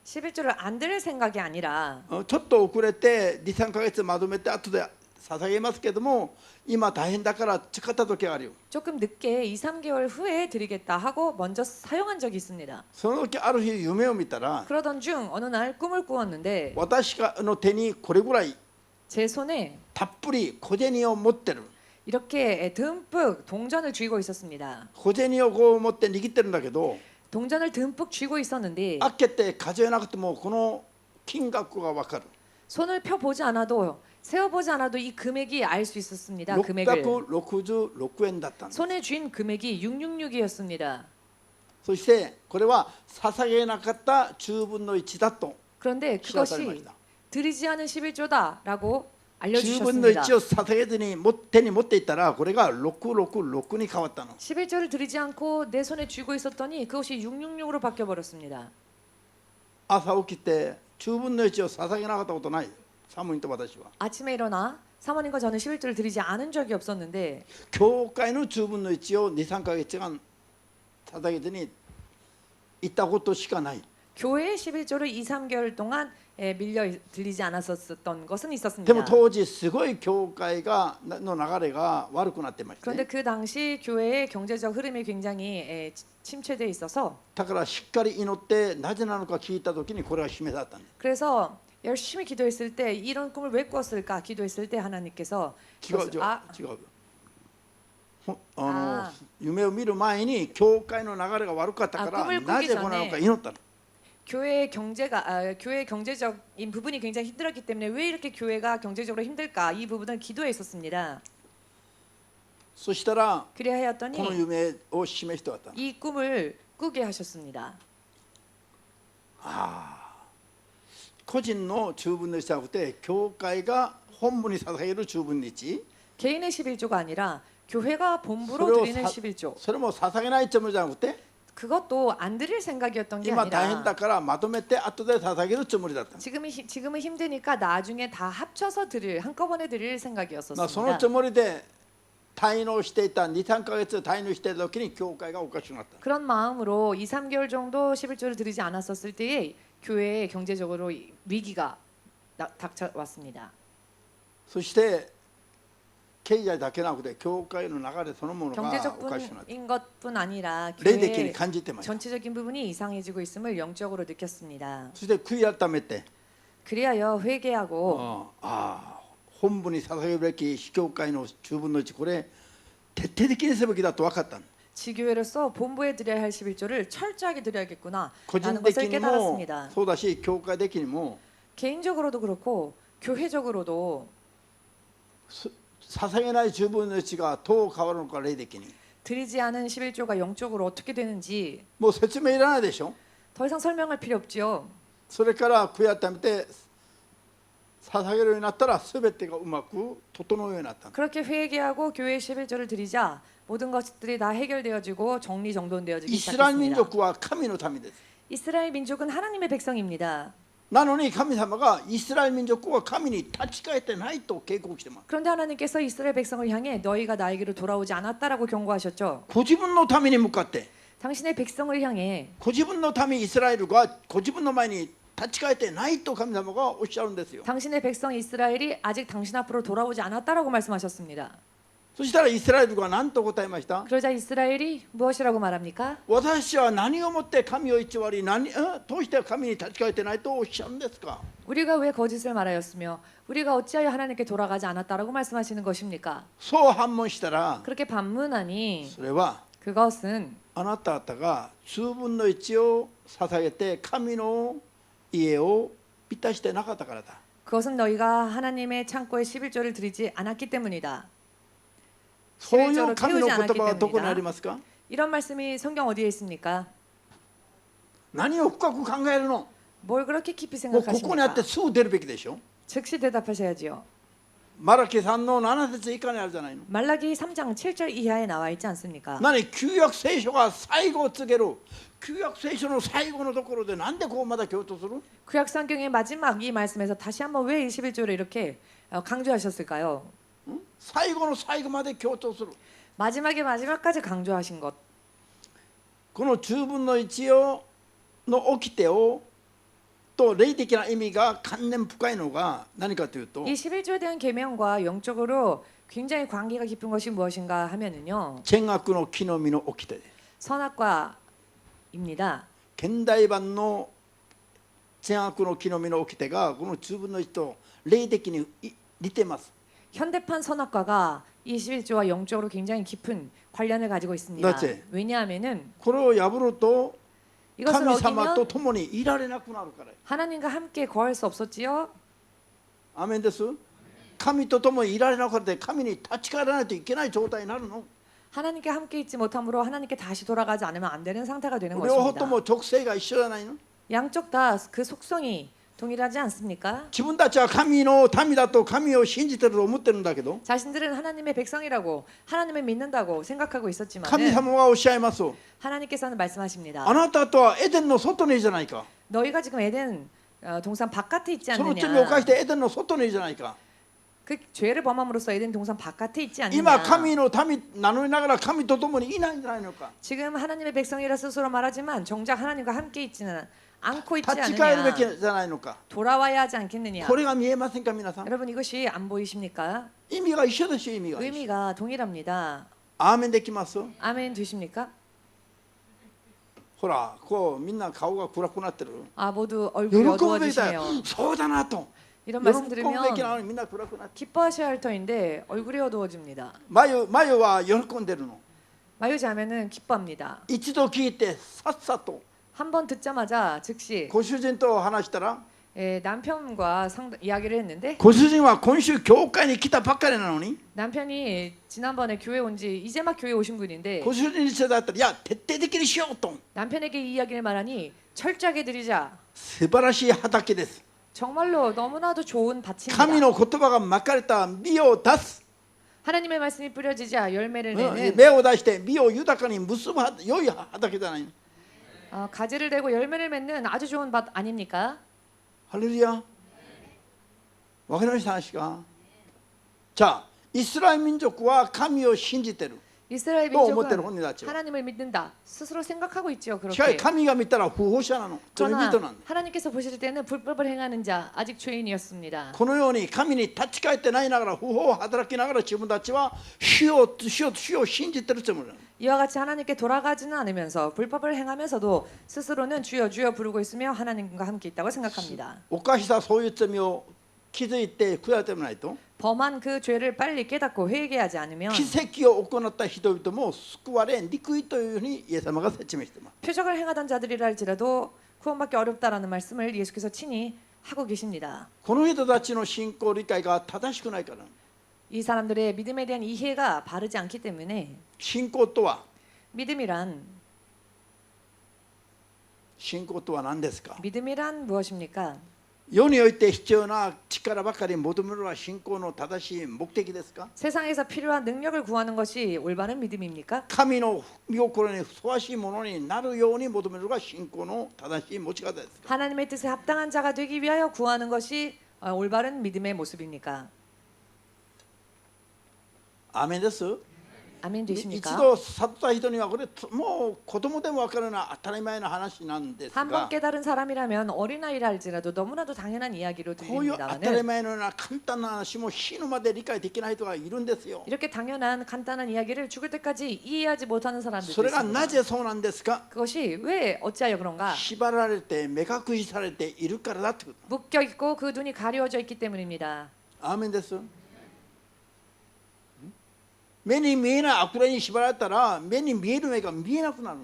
Speaker 2: 11조를 안 드릴 생각이 아니라
Speaker 1: ちょっと遅れて23ヶ月まとめて後で捧げますけども今大変だから誓った時があるよ
Speaker 2: 조금 늦게 2, 3개월 후에 드리겠다 하고 먼저 사용한 적이 있습니다.
Speaker 1: その時ある日夢を見たら
Speaker 2: 그러던 중 어느 날 꿈을 꾸었는데
Speaker 1: 私の手にこれぐらい
Speaker 2: 제 손에
Speaker 1: たっぷり小銭を持ってる
Speaker 2: 이렇게 듬뿍 동전을 쥐고 있었습니다.
Speaker 1: 小銭をこう持って握ってるんだけど
Speaker 2: 동전을 듬뿍 쥐고 있었는데
Speaker 1: 開けて数えなくてもこの金額が分かる
Speaker 2: 손을 펴보지 않아도 세어보지 않아도 이 금액이 알 수 있었습니다. 금액을
Speaker 1: 666円だったんです
Speaker 2: 손에 쥔 금액이 666이었습니다.
Speaker 1: そしてこれは捧げなかった10分の1だと
Speaker 2: 그런데
Speaker 1: 知らされまし
Speaker 2: 그것이
Speaker 1: た
Speaker 2: 드리지 않은 11조다라고
Speaker 1: 10分の
Speaker 2: 알려주셨습니다.
Speaker 1: 1を捧げずに手に持っていったらこれが666に変わったの
Speaker 2: 11조를 드리지 않고 내 손에 쥐고 있었더니 그것이 666으로 바뀌어 버렸습니다.
Speaker 1: 朝起きて10分の1を捧げなかったことないサムインと私は
Speaker 2: 아침에 일어나 사모님과 저는 11조를 드리지 않은 적이 없었는데
Speaker 1: 教会の10分の1を2、3ヶ月間捧げずに行ったことしかない
Speaker 2: 교회에 11조를 2, 3개월 동안 밀려 들리지 않았었던 것은
Speaker 1: でも
Speaker 2: 있었습니다.
Speaker 1: 当時すごい教会の流れが悪くなってまして
Speaker 2: 그런데 그 당시 교회의 경제적 흐름이 굉장히 침체돼 있어서
Speaker 1: だからしっかり祈ってなぜなのか聞いた時にこれが示されたんです
Speaker 2: 그래서 열심히 기도했을 때 이런 꿈을 왜 꿨을까 기도했을 때 하나님께서
Speaker 1: 違う
Speaker 2: 그것을- 아,
Speaker 1: 違う
Speaker 2: あ
Speaker 1: 夢を見る前に教会の流れが悪かったか
Speaker 2: 꿈을
Speaker 1: ら
Speaker 2: 꾸기
Speaker 1: なぜこうなのか祈ったの
Speaker 2: 교회의 교회의 경제적인 부분이 굉장히 힘들었기 때문에 왜 이렇게 교회가 경제적으로 힘들까 이 부분을 기도해 있었습니다.
Speaker 1: そしたら
Speaker 2: 그래야
Speaker 1: この
Speaker 2: 하였더니
Speaker 1: 夢を示して終わったの
Speaker 2: 이 꿈을 꾸게 하셨습니다.
Speaker 1: 個人の10分の1じゃなくて教会が本部に捧げる10分の1
Speaker 2: 개인의 11조가 아니라 교회가 본부로
Speaker 1: 그래요.
Speaker 2: 드리는
Speaker 1: 사-
Speaker 2: 11조
Speaker 1: それも捧げないつもりじゃなくて
Speaker 2: 그것도 안 드릴 생각이었던 게
Speaker 1: 今大変
Speaker 2: 아니라
Speaker 1: だからまとめて後で捧げるつもりだったの
Speaker 2: 지금은 힘드니까 나중에 다 합쳐서 한꺼번에 드릴
Speaker 1: まあその
Speaker 2: 생각이었었습니다.
Speaker 1: つもりで滞納していた2、3ヶ月滞納していた時に教会がおかしくなった
Speaker 2: 그런 마음으로 2, 3개월 정도 11조를 드리지 않았었을 때에 교회에 경제적으로 위기가 닥쳐왔습니다.
Speaker 1: そして経済だけなくて教会の流れそのものがおかしくなった
Speaker 2: 경제적인 것뿐 아니라
Speaker 1: 霊的に
Speaker 2: 교회의
Speaker 1: 感じてました
Speaker 2: 전체적인 부분이 이상해지고 있음을 영적으로 느꼈습니다.
Speaker 1: そして悔い改めて
Speaker 2: 그리하여 회개하고
Speaker 1: 本部に捧げるべき司教会の10分の1これ徹底的にすべきだと分かったの
Speaker 2: 지교회로서 본부에 드려야 할 11조를 철저하게 드려야겠구나
Speaker 1: 個人
Speaker 2: 라는
Speaker 1: 的
Speaker 2: 것을
Speaker 1: にも
Speaker 2: 깨달았습니다.
Speaker 1: そうだし教会的にも
Speaker 2: 개인적으로도 그렇고 교회적으로도
Speaker 1: 捧げない10分の1がどう変わるのか霊的に
Speaker 2: 드리지 않은 11조가 영적으로 어떻게 되는지
Speaker 1: もう説明いらないでしょ
Speaker 2: 더 이상 설명할 필요 없지요.
Speaker 1: それから悔い改めて捧げるようになったら全てがうまく整うようになったの
Speaker 2: 그렇게 회개하고 교회 11조를 드리자 모든 것들이 다 해결되어지고 정리정돈되어지기
Speaker 1: イスラエル民
Speaker 2: 시작했습니다.
Speaker 1: 族は神の民です
Speaker 2: 이스라엘 민족은 하나님의 백성입니다.
Speaker 1: なのに神様がイスラエル民族は神に立ち返ってないと警告してます
Speaker 2: 그런데 하나님께서 이스라엘 백성을 향해 너희가 나에게로 돌아오지 않았다라고 경고하셨죠.
Speaker 1: ご自分の民に向かって
Speaker 2: 당신의 백성을 향해
Speaker 1: ご自分の民イスラエルがご自分の前に立ち返ってないと神様がおっしゃるんですよ
Speaker 2: 당신의 백성 이스라엘이 아직 당신 앞으로 돌아오지 않았다라고 말씀하셨습니다.
Speaker 1: そしたらイスラエルが何と答えました
Speaker 2: 그러자 이스라엘이 무엇이라고 말합니까?
Speaker 1: 私は何をもって神を偽りどうして神に立ち返ってないとおっしゃるんですか
Speaker 2: 우리가 왜 거짓을 말하였으며 우리가 어찌하여 하나님께 돌아가지 않았다라고 말씀하시는 것입니까?
Speaker 1: そう反問したら
Speaker 2: 그렇게 반문하니
Speaker 1: それは
Speaker 2: 그것은
Speaker 1: あなた方が数分の1を捧げて神の家を満たしてなかったからだ
Speaker 2: 그것은 너희가 하나님의 창고에 11조를 드리지 않았기 때문이다.
Speaker 1: そういう神の言葉はどこにありますか
Speaker 2: 이런 말씀이 성경 어디에 있습니까?
Speaker 1: 何を深く考えるの
Speaker 2: 뭘 그렇게 깊이
Speaker 1: もうここにあっ
Speaker 2: 생각하십니까?
Speaker 1: てすぐ出るべきでしょ
Speaker 2: 즉시 대답하셔야지요.
Speaker 1: マラキ3の7節以下にあるじゃないの
Speaker 2: 말라기 3장 7절 이하에 나와 있지 않습니까?
Speaker 1: 何旧約聖書が最後を告げる旧約聖書の最後のところでなんでこうまだ強調する
Speaker 2: 구약 성경의 마지막 이 말씀에서 다시 한번 왜 21조를 이렇게 강조하셨을까요?
Speaker 1: 最後の最後まで強調する
Speaker 2: 마지막에 마지막까지 강조하신 것.
Speaker 1: この10分の1の掟をと霊的な意味が関連深いのが何かというと
Speaker 2: 이 11조에 대한 계명과 영적으로 굉장히 관계가 깊은 것이 무엇인가 하면은요.
Speaker 1: 善悪の木の実の掟です
Speaker 2: 선악과입니다.
Speaker 1: 現代版の善悪の木の実の掟がこの10分の1と霊的に似てます
Speaker 2: 현대판 선악과가 이 11조와 영적으로 굉장히 깊은 관련을 가지고 있습니다.
Speaker 1: 맞지?
Speaker 2: 왜냐하면은
Speaker 1: これを破ると
Speaker 2: 이것을
Speaker 1: 神様と
Speaker 2: 어기면
Speaker 1: 共にいられなくなるから
Speaker 2: 하나님과 함께 거할 수 없었지요.
Speaker 1: アーメンです神と共にいられなくなって神に立ち返らないといけない状態になるの
Speaker 2: 하나님께 함께 있지 못함으로 하나님께 다시 돌아가지 않으면 안 되는 상태가 되는
Speaker 1: 両方と
Speaker 2: 것입니다.
Speaker 1: も属性が一緒じゃないの
Speaker 2: 양쪽 다 그 속성이 동일하지 않습니까?
Speaker 1: 自分たちは神の民だと神を信じてると思ってるんだけど
Speaker 2: 자신들은 하나님의 백성이라고 하나님을 믿는다고 생각하고 있었지만
Speaker 1: 神様はおっしゃいます
Speaker 2: 하나님께서는 말씀하십니다.
Speaker 1: あなたとはエデンの外にいるじゃないか
Speaker 2: 너희가 지금 에덴 동산 바깥에 있지
Speaker 1: その罪を犯
Speaker 2: 않느냐.
Speaker 1: してエデンの外にいるじゃないか
Speaker 2: 그 죄를 범함으로써 에덴 동산 바깥에 있지
Speaker 1: 今
Speaker 2: 않느냐.
Speaker 1: 神の民名乗りながら神と共にいないんじゃないのか
Speaker 2: 지금 하나님의 백성이라 스스로 말하지만 정작 하나님과 함께 있지는 않고 있지
Speaker 1: 立ち返るべき
Speaker 2: 않느냐.
Speaker 1: じゃないのか
Speaker 2: 돌아와야 하지 않겠느냐.
Speaker 1: これが見えませんか皆さん
Speaker 2: 여러분 이것이 안 보이십니까?
Speaker 1: 意味が一緒ですよ意味が
Speaker 2: 의미가 동일합니다.
Speaker 1: アーメンできます
Speaker 2: 아멘 되십니까?
Speaker 1: ほらこうみんな顔が暗くなってる
Speaker 2: 아 모두
Speaker 1: 喜
Speaker 2: 얼굴이
Speaker 1: ぶべきだよ
Speaker 2: 어두워지시네요.
Speaker 1: そうだなと
Speaker 2: 이런
Speaker 1: 喜
Speaker 2: 말씀
Speaker 1: ぶべき
Speaker 2: 들으면
Speaker 1: なのにみんな暗くなって
Speaker 2: 기뻐하셔야 할 터인데 얼굴이 어두워집니다.
Speaker 1: 眉は喜んでるの
Speaker 2: 마유자매는 기뻐합니다.
Speaker 1: 一度聞いてさっさと
Speaker 2: 한 번 듣자마자 즉시
Speaker 1: ご主人と話したら
Speaker 2: 남편과 이야기를 했는데
Speaker 1: ご主人は今週教会に来たばっかりなのに
Speaker 2: 남편이 지난번에 교회 온 지 이제 막 교회 오신 분인데
Speaker 1: ご主人にしてだったらいや徹底的にしようと
Speaker 2: 남편에게 이 이야기를 말하니 철저하게 드리자.
Speaker 1: 素晴らしい畑です
Speaker 2: 정말로 너무나도 좋은
Speaker 1: 神
Speaker 2: 밭입니다.
Speaker 1: の言葉がまかれた実を出す
Speaker 2: 하나님의 말씀이 뿌려지자 열매를 내는
Speaker 1: 芽を出して実を豊かに結ぶ良い畑じゃないの
Speaker 2: 가지를 대고 열매를 맺는 아주 좋은 밭 아닙니까?
Speaker 1: ハレルヤわかりました話かじゃあイスラエル民族は神を信じてる
Speaker 2: 이스라엘
Speaker 1: と思ってる
Speaker 2: 민족은
Speaker 1: 本人たちは
Speaker 2: 하나님을 믿는다. 스스로 생각하고 있지요.
Speaker 1: しかし
Speaker 2: 그렇게.
Speaker 1: 神が見たら不法者なの罪
Speaker 2: 그러나
Speaker 1: 人なんだ
Speaker 2: 하나님께서 보실 때는 불법을 행하는 자 아직 죄인이었습니다.
Speaker 1: このように神に立ち返ってないながら不法を働きながら自分たちは主を信じてるつもりなの
Speaker 2: 이와 같이 하나님께 돌아가지는 않으면서 불법을 행하면서도 스스로는 주여 주여 부르고 있으며 하나님과 함께 있다고 생각합니다.
Speaker 1: 犯したそういう罪を気づいて悔やてもないと
Speaker 2: 범한 그 죄를 빨리 깨닫고 회개하지 않으면
Speaker 1: 奇跡を行った人々も救われにくいというふうにイエス様が説明しています
Speaker 2: 표적을 행하던 자들이라 할지라도 구원받기 어렵다라는 말씀을 예수께서 친히 하고 계십니다.
Speaker 1: この人たちの信仰理解が正しくないから
Speaker 2: 이 사람들의 믿음에 대한 이해가 바르지 않기 때문에
Speaker 1: 信仰とは
Speaker 2: 믿음이란
Speaker 1: 何ですか
Speaker 2: 믿음이란 무엇입니까?
Speaker 1: 世において必要な力ばかり求めるのは信仰の正しい目的ですか
Speaker 2: 세상에서 필요한 능력을 구하는 것이 올바른 믿음입니까?
Speaker 1: 神の御心にふさわしいものになるように求めるのが信仰の正しい持ち方ですか
Speaker 2: 하나님의 뜻에 합당한 자가 되기 위하여 구하는 것이 올바른 믿음의 모습입니까?
Speaker 1: アーメンです
Speaker 2: 아멘
Speaker 1: 一
Speaker 2: 되십니까?
Speaker 1: 度悟った人にはこれもう子供でも分かるような当たり前の話なんです
Speaker 2: 한 번
Speaker 1: が
Speaker 2: 깨달은 사람이라면 어린아이라 할지라도 너무나도 당연한 이야기로
Speaker 1: こういう当たり
Speaker 2: 들립니다만은
Speaker 1: 前のような簡単な話も死ぬまで理解できない人がいるんですよ
Speaker 2: 이렇게 당연한 간단한 이야기를 죽을 때까지 이해하지 못하는
Speaker 1: そ
Speaker 2: 사람들도
Speaker 1: れがな
Speaker 2: 있습니다.
Speaker 1: ぜそうなんですか
Speaker 2: 그것이 왜 어찌하여 그런가?
Speaker 1: 縛られて目隠しされているからだってこと
Speaker 2: 묶여 있고 그 눈이 가려져 있기 때문입니다.
Speaker 1: アーメンです目に見えない悪霊に縛られたら目に見える目が見えなくなる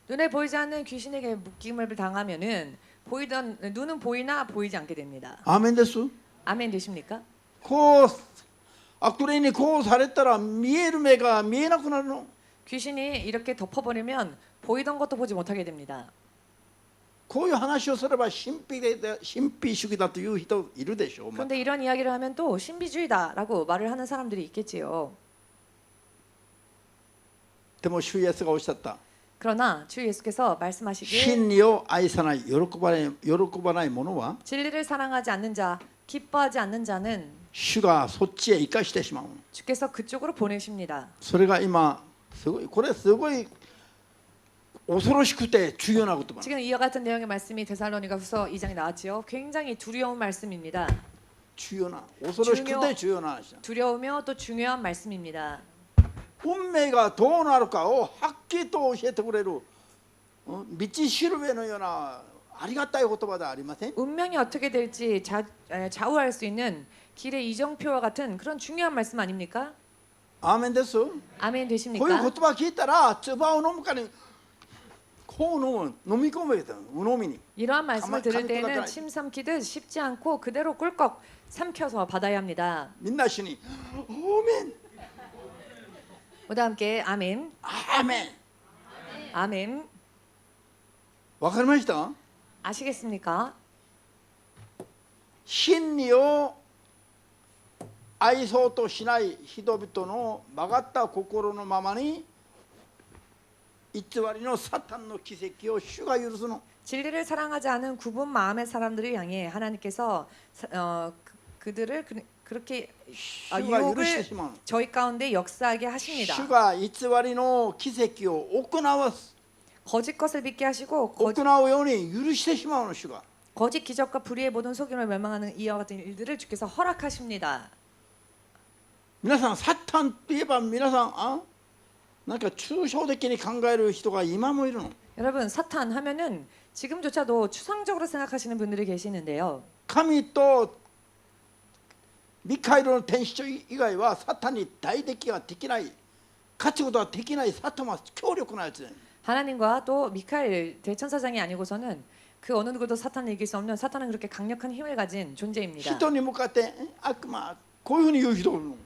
Speaker 2: 눈에 보이지 않는 귀신에게 묶임을 당하면은 보이던 눈은 보이나 보이지 않게 됩니다.
Speaker 1: アーメンです
Speaker 2: 아멘 되십니까?
Speaker 1: こう悪霊にこうされたら見える目が見えなくなるの
Speaker 2: 귀신이 이렇게 덮어버리면 보이던 것도 보지 못하게 됩니다.
Speaker 1: こういう話をすれば神秘主義だという人いるでしょう、
Speaker 2: 그런데 이런 이야기를 하면 또 신비주의다라고 말을 하는 사람들이 있겠지요.
Speaker 1: でも主イエスがおっしゃった
Speaker 2: 그러나 주 예수께서 말씀하시길
Speaker 1: 真理を愛さない喜ばない者は
Speaker 2: 진리를 사랑하지 않는 자, 기뻐하지 않는 자는
Speaker 1: 主がそっちへ生かしてしまう
Speaker 2: 주께서 그쪽으로 보내십니다.
Speaker 1: それが今これすごい恐ろしくて重要な言葉。
Speaker 2: 지금 이와 같은 내용의 말씀이 데살로니가후서 2장에 나왔지요. 굉장히 두려운 말씀입니다.
Speaker 1: 重要な恐ろしくて重要な話だ。
Speaker 2: 두려우며 또 중요한 말씀입니다.
Speaker 1: 運命がどうなるかをはっきりと教えてくれる道しるべのようなありがたい言葉ではありません。
Speaker 2: 운명이 어떻게 될지 좌우할 수 있는 길의 이정표와 같은 그런 중요한 말씀 아닙니까?
Speaker 1: アーメンです。こ
Speaker 2: 아멘
Speaker 1: ういう言
Speaker 2: 되십니까?
Speaker 1: 葉聞いたら唾を飲むかにこう飲み込めた鵜呑みに。
Speaker 2: 이러한 말씀을 들을
Speaker 1: 가만히
Speaker 2: 때에는
Speaker 1: 쏟아져라.
Speaker 2: 침 삼키듯 쉽지 않고 그대로 꿀꺽 삼켜서 받아야 합니다.
Speaker 1: みんな一緒にアーメン
Speaker 2: 모두 함께 아멘,
Speaker 1: アーメン。
Speaker 2: 아멘.
Speaker 1: わかりました？
Speaker 2: 아시겠습니까?
Speaker 1: 真理を愛そうとしない人々の曲がった心のままに偽りのサタンの奇跡を主が許すの。
Speaker 2: 진리를 사랑하지 않은 굽은 마음의 사람들을 향해 하나님께서 그들을 그렇게
Speaker 1: 主が許してしまうの。
Speaker 2: 저희 가운데 역사하게 하십니다.
Speaker 1: 主が偽りの奇跡を行わす
Speaker 2: 거짓 것을 믿게 하시고
Speaker 1: 行うように許してしまうの。主が
Speaker 2: 거짓 기적과 불의의 모든 속임을 멸망하는 이와 같은 일들을 주께서 허락하십니다.
Speaker 1: 皆さんサタンといえば皆さんなんか抽象的に考える人が今もいるの。
Speaker 2: 여러분 사탄 하면은 지금조차도 추상적으로 생각하시는 분들이 계시는데요.
Speaker 1: 神とミカエルの天使長以外はサタンに大敵ができない勝つことができないサタンは強力なやつ。
Speaker 2: 하나님과 또 미카엘 대천사장이 아니고서는 그 어느 누구도 사탄을 이길 수 없는 사탄은 그렇게 강력한 힘을 가진 존재입니다.
Speaker 1: 人に向かって悪魔こういうふうに言う人がいるの。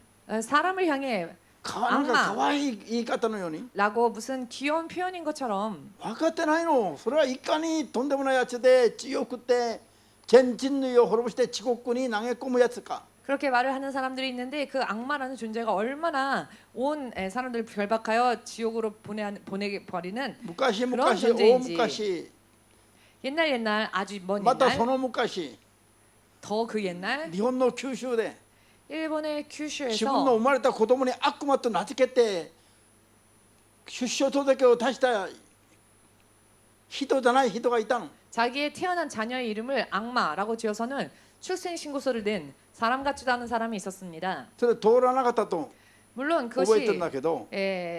Speaker 2: 사람을 향해
Speaker 1: なんか可愛い言い方のように
Speaker 2: 라고 무슨 귀여운 표현인 것처럼
Speaker 1: 分かってないの。それはいかにとんでもないやつで強くて全人類を滅ぼして地獄に投げ込むやつか。
Speaker 2: 그렇게 말을 하는 사람들이 있는데 그 악마라는 존재가 얼마나 온 사람들을 결박하여 지옥으로 보내게 버리는
Speaker 1: 昔
Speaker 2: 그런
Speaker 1: 大
Speaker 2: 존재인지
Speaker 1: 昔
Speaker 2: 옛날 아주 먼
Speaker 1: またそ
Speaker 2: 옛날
Speaker 1: の昔
Speaker 2: 더 그 옛날
Speaker 1: 日本の九州で
Speaker 2: 일본의
Speaker 1: 自分の
Speaker 2: 규슈에서
Speaker 1: 生まれた子供に悪魔と名付けて出生届を出した人じゃない人がいたの。
Speaker 2: 자기의 태어난 자녀의 이름을 악마라고 지어서는 출생 신고서를 낸 사람 같지도 않은 사람이 있었습니다.
Speaker 1: それ通らなかったと
Speaker 2: 물론
Speaker 1: 覚えてるん
Speaker 2: 그것이
Speaker 1: だけど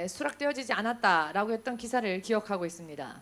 Speaker 2: 수락되어지지 않았다라고 했던 기사를 기억하고 있습니다.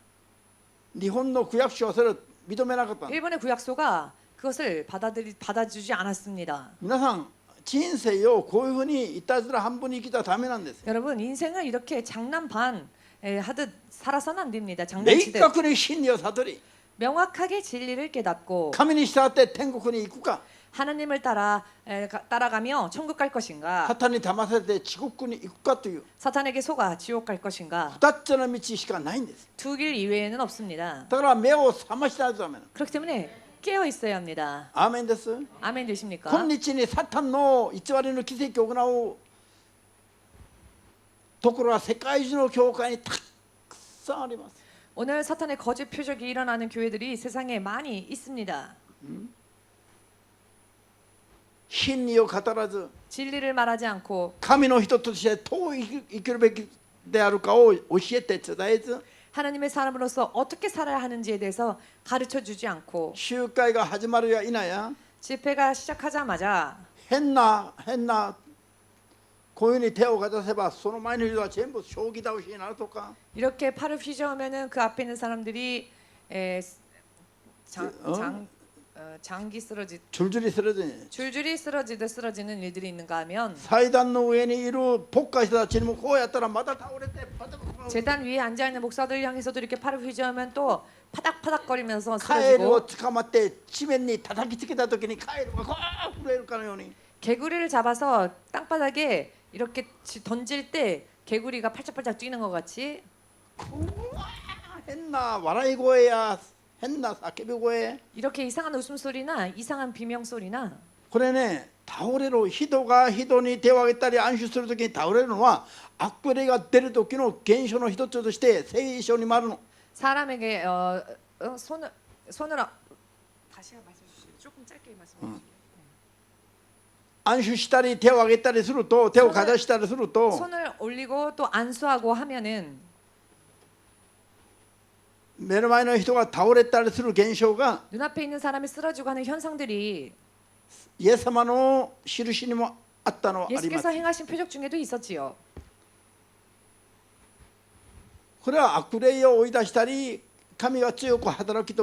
Speaker 1: 日本の区役所はそれを認めなかったの。
Speaker 2: 일본의 구약소가 그것을 받아주지 않았습니다.
Speaker 1: 皆さん人生をこういうふうにいたずら半分に生きたらダメなんです。
Speaker 2: 여러분 인생을 이렇게 장난 반 하듯 살아서는 안 됩니다.
Speaker 1: 明
Speaker 2: 장난치듯
Speaker 1: 確に真理を悟り
Speaker 2: 명확하게 진리를 깨닫고
Speaker 1: 神に従って天国に行くか
Speaker 2: 하나님을 따라가며 천국 갈 것인가
Speaker 1: サタンに騙されて地獄に行くかという
Speaker 2: 사탄에게 속아 지옥 갈 것인가
Speaker 1: 2つの道しかないんです。
Speaker 2: 두 길 이외에는 없습니다.
Speaker 1: だから目を覚ましないとダメなの。
Speaker 2: 그렇기 때문에 깨어 있어야 합니다.
Speaker 1: アーメンです。
Speaker 2: 아멘 되십니까?
Speaker 1: 今日にサタンの偽りの奇跡を行うところは世界中の教会にたくさんあります。
Speaker 2: 오늘 사탄의 거짓 표적이 일어나는 교회들이 세상에 많이 있습니다.
Speaker 1: 真理を語らず
Speaker 2: 진리를 말하지 않고
Speaker 1: 神の人としてどう生きるべきであるかを教えて伝えず
Speaker 2: 하나님의 사람으로서 어떻게 살아야 하는지에 대해서 가르쳐 주지 않고
Speaker 1: 集会が始まるや否や
Speaker 2: 집회가 시작하자마자
Speaker 1: 変なこういうふうに手をかざせばその前の人は全部将棋倒しになるとか
Speaker 2: 이렇게 팔을 휘저으면은 그 앞에 있는 사람들이 장기
Speaker 1: 줄줄이 쓰러지니
Speaker 2: 줄줄이 쓰러지듯 쓰러지는 일들이 있는가 하면
Speaker 1: 祭壇の上にいる牧会者たちにもこうやったらまた倒れてパタパタ
Speaker 2: 제단 위에 앉아 있는 목사들 향해서도 이렇게 팔을 휘저으면 또 파닥파닥거리면서
Speaker 1: カエルを
Speaker 2: 쓰러지고
Speaker 1: 捕まって地面に叩きつけた時にカエルがこう震えるかのように
Speaker 2: 개구리를 잡아서 땅바닥에 이렇게 던질 때 개구리가 팔짝팔짝 뛰는 것 같이
Speaker 1: 変な笑い声や変な叫び声
Speaker 2: 이렇게 이상한 웃음소리나 이상한 비명소리나
Speaker 1: これね倒れる人が人に手を挙げたり安心する時に倒れるのは悪霊が出る時の現象の一つとして聖書にもあるの
Speaker 2: 사람에게 손을 다시 말씀해 주시죠. 조금 짧게 말씀해 주시죠.
Speaker 1: 安心したり手を挙げたりすると手をかざしたりすると
Speaker 2: 손을 올리고 또 안수하고 하면은
Speaker 1: 目の前の人が倒れたりする現象が
Speaker 2: 눈앞에 있는 사람이 쓰러지고 하는 현상들이
Speaker 1: イエス様の印にもあったのはあります。
Speaker 2: 예수께서 행하신 표적 중에도 있었지요.
Speaker 1: これは悪霊を追い出したり神が強く働く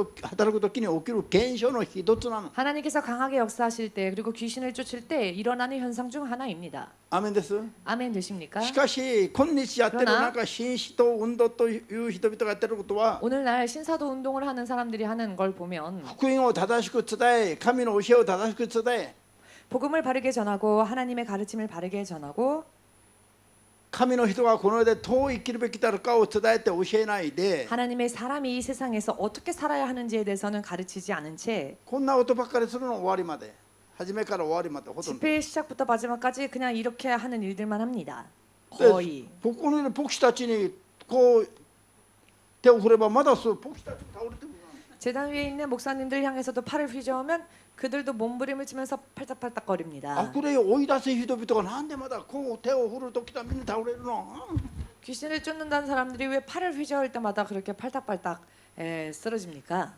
Speaker 1: 時に起きる現象の一つなの。
Speaker 2: 하나님께서 강하게 역사하실 때 그리고 귀신을 쫓을 때 일어나는 현상 중 하나입니다.
Speaker 1: アーメンです。
Speaker 2: 아멘 되십니까?
Speaker 1: しかし今日やってるなんか新使徒運動という人々がやってることは
Speaker 2: 오늘날 신사도 운동을 하는 사람들이 하는 걸 보면
Speaker 1: 福音を正しく伝え神の教えを正しく伝え
Speaker 2: 복음을 바르게 전하고 하나님의 가르침을 바르게 전하고
Speaker 1: 神の人がこの世でどう生きるべきだろうかを伝えて教えないで
Speaker 2: 하나님의 사람이 이 세상에서 어떻게 살아야 하는지에 대해서는 가르치지 않은 채
Speaker 1: こんなことばっかりするの終わりまで初めから終わりまでほとんど
Speaker 2: 집회 시작부터 마지막까지 그냥 이렇게 하는 일들만 합니다.
Speaker 1: で
Speaker 2: 거의.
Speaker 1: ここにいる牧師たちにこう手を振ればまだそう牧師たち倒れてる
Speaker 2: 재단 위에 있는 목사님들 향해서도 팔을 휘저으면 그들도 몸부림을 치면서 팔딱팔딱거립니다.
Speaker 1: 悪霊を追い出す人々がなんでまだこう手を振るときたみんな倒れるの
Speaker 2: 귀신을 쫓는다는 사람들이 왜 팔을 휘저을 때마다 그렇게 팔딱팔딱 쓰러집니까?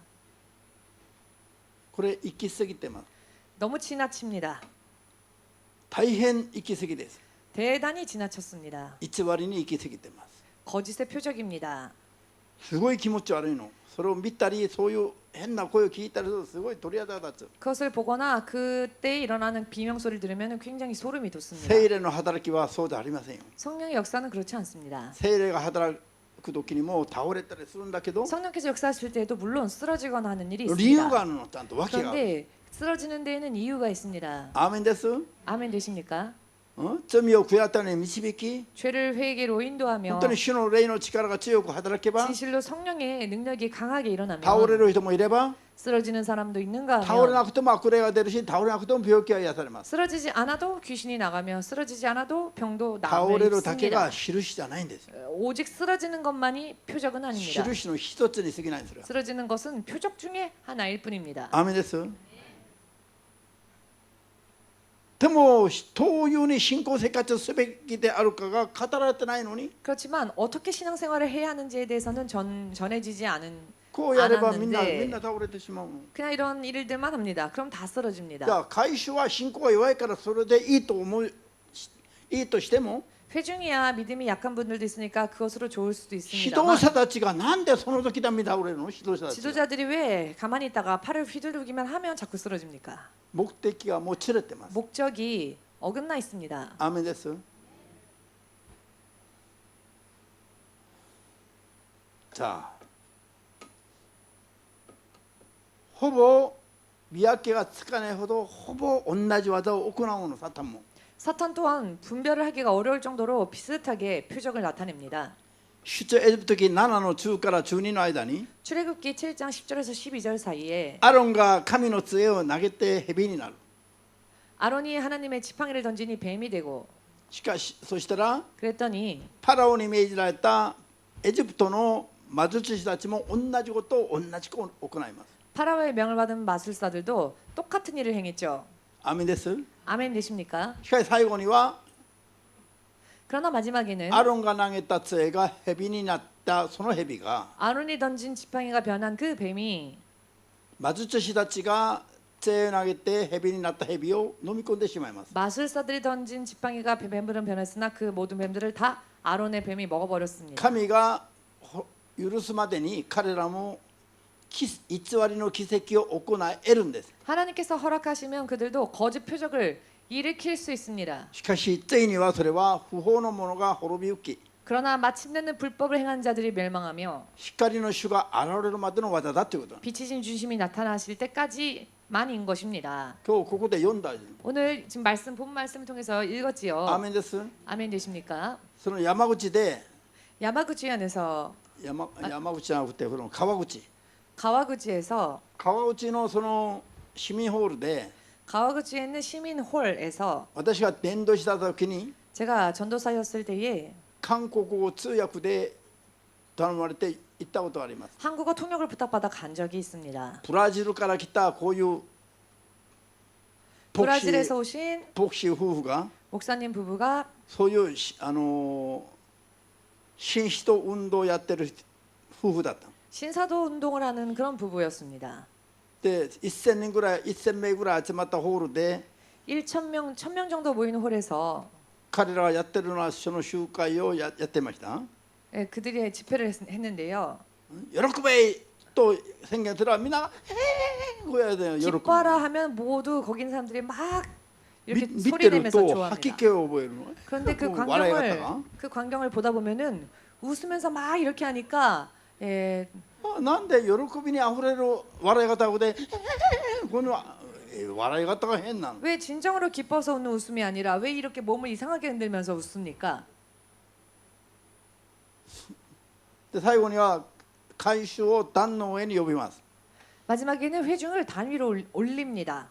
Speaker 1: これ行き過ぎてます
Speaker 2: 너무 지나칩니다.
Speaker 1: 大変行き過ぎです
Speaker 2: 대단히 지나쳤습니다.
Speaker 1: 偽りに行き過ぎてます
Speaker 2: 거짓의 표적입니다.
Speaker 1: すごい気持ち悪いのそれを見たりそういう変な声を聞いたりするとすごい鳥肌が立つ
Speaker 2: 그것을 보거나 그때 일어나는 비명 소리를 들으면 굉장히 소름이 돋습니다.
Speaker 1: 聖霊の働きはそうじゃありませんよ
Speaker 2: 성령의 역사는 그렇지 않습니다.
Speaker 1: 聖霊が働く時にも倒れたりするんだけど
Speaker 2: 성령께서 역사하실 때에도 물론 쓰러지거나 하는 일이
Speaker 1: 理由
Speaker 2: 있습니다.
Speaker 1: があるのちゃんと訳がある
Speaker 2: 그런데 쓰러지는 데에는 이유가 있습니다.
Speaker 1: アーメンです
Speaker 2: 아멘 되십니까?
Speaker 1: 罪を悔やったのに導き
Speaker 2: 죄를 회개로 인도하며
Speaker 1: 本当に主の霊の力が強く働けば
Speaker 2: 진실로 성령의 능력이 강하게
Speaker 1: 倒れ
Speaker 2: 일어나면
Speaker 1: る人もいれば
Speaker 2: 쓰러지는 사람도 있는가
Speaker 1: 倒れな
Speaker 2: 하면
Speaker 1: くても悪霊が出るし倒れなくても病気は癒されます
Speaker 2: 쓰러지지 않아도 귀신이 나가며 쓰러지지 않아도 병도
Speaker 1: 倒
Speaker 2: 나음을
Speaker 1: れるだけ
Speaker 2: 입습니다.
Speaker 1: が印じゃないんです
Speaker 2: 오직 쓰러지는 것만이 표적은 아닙니다.
Speaker 1: 印の一つに過ぎないんですよ
Speaker 2: 쓰러지는 것은 표적 중에 하나일 뿐입니다.
Speaker 1: アーメンですでもどういうふうに信仰生活をすべきであるかが語られてないのに
Speaker 2: 그렇지만 어떻게 신앙생활을 해야 하는지에 대해서는 전해지지 않은
Speaker 1: こうやればみんな
Speaker 2: 않았는데
Speaker 1: 倒れてしまう
Speaker 2: 그냥 이런 일들만 합니다. 그럼 다
Speaker 1: じゃ
Speaker 2: 쓰러집니다.
Speaker 1: あ回収は信仰が弱いからそれでいいと思ういいとしても
Speaker 2: 회중이야 믿음이 약한 분들도 있으니까 그것으로 좋을 수도
Speaker 1: 指
Speaker 2: 있습니다.
Speaker 1: 導者たちがなんでその時だみ倒れるの指導者たちが
Speaker 2: 지도자들이 왜 가만히 있다가 팔을 휘두르기만 하면 자꾸 쓰러집니까?
Speaker 1: 目的がもう切れてます
Speaker 2: 목적이 어긋나 있습니다.
Speaker 1: アーメンですさあほぼ見分けがつかないほどほぼ同じ技を行うのサタンも
Speaker 2: 사탄 또한 분별을 하기가 어려울 정도로 비슷하게 표적을 나타냅니다.
Speaker 1: 出エジプト記7の10から12の間に
Speaker 2: 출애굽기 7장 10절에서 12절 사이에
Speaker 1: アロンが神の杖を投げて蛇になる
Speaker 2: 아론이 하나님의 지팡이를 던지니 뱀이 되고
Speaker 1: しかしそしたら
Speaker 2: 그랬더니
Speaker 1: パラオに命じられたエジプトの魔術師たちも同じことを同じく行います
Speaker 2: 파라오의 명을 받은 마술사들도 똑같은 일을 행했죠.
Speaker 1: アーメンです
Speaker 2: 아멘 되십니까?
Speaker 1: しかし最後には
Speaker 2: 그러나 마지막에는
Speaker 1: アロンが投げた杖が蛇になったその蛇が
Speaker 2: 아론이 던진 지팡이가 변한 그 뱀이
Speaker 1: 魔術師たちが杖を投げて蛇になった蛇を飲み込んでしまいます
Speaker 2: 마술사들이 던진 지팡이가 뱀으로 변했으나 그 모든 뱀들을 다 아론의 뱀이 먹어버렸습니다.
Speaker 1: 神が許すまでに彼らも偽りの奇跡を行えるんです
Speaker 2: 하나님께서 허락하시면 그들도 거짓 표적을 일으킬 수 있습니다.
Speaker 1: しかしついにはそれは不法の者が滅びゆき
Speaker 2: 그러나 마침내는 불법을 행한 자들이 멸망하며
Speaker 1: 光の主が現れるまでの技だということなんです
Speaker 2: 빛이신 주심이 나타나실 때까지만인 것입니다.
Speaker 1: 今日ここで読んだ
Speaker 2: 오늘 지금 본 말씀을 통해서 읽었지요.
Speaker 1: アーメンです
Speaker 2: 아멘 되십니까?
Speaker 1: その山口で
Speaker 2: 야마구치현에서
Speaker 1: 山口じゃなくてこの川口
Speaker 2: 가와구치에서
Speaker 1: 川口のその市民ホールで
Speaker 2: 가와구치에 있는 시민홀에서
Speaker 1: 私が伝道した時に
Speaker 2: 제가 전도사였을 때에
Speaker 1: 韓国語通訳で頼まれて行ったことがあります
Speaker 2: 한국어 통역을 부탁받아 간 적이 있습니다.
Speaker 1: ブラジルから来たこういう
Speaker 2: 브라질에서 오신
Speaker 1: 牧師夫婦が
Speaker 2: 목사님 부부가
Speaker 1: そういう新使徒運動をやってる夫婦だった。
Speaker 2: 신사도 운동을 하는 그런 부부였습니다.
Speaker 1: で1000人ぐらい1000名ぐらい集まったホールで
Speaker 2: 1,000명, 1,000명 정도 모이는 홀에서
Speaker 1: 彼らがやってるのはその集会をやってました。
Speaker 2: 그들이 집회를 했는데요.
Speaker 1: 喜べと宣言すればみんなこうやって喜ぶ。
Speaker 2: 기뻐하라 하면 모두 거기 있는 사람들이 막 이렇게
Speaker 1: 見
Speaker 2: 소리
Speaker 1: てる
Speaker 2: 내면서
Speaker 1: と
Speaker 2: 좋아합니다.
Speaker 1: 吐き気を覚えるの。
Speaker 2: 그런데 그
Speaker 1: 笑い方が
Speaker 2: 광경을 보다 보면은 웃으면서 막 이렇게 하니까
Speaker 1: なんで喜びにあふれる笑い方でこの笑い方が変なの。
Speaker 2: 왜 진정으로 기뻐서 웃는 웃음이 아니라 왜 이렇게 몸을 이상하게 흔들면서 웃습니까?
Speaker 1: で最後には会衆を壇の上に呼びます。
Speaker 2: 마지막에는 회중을 단 위로 올립니다.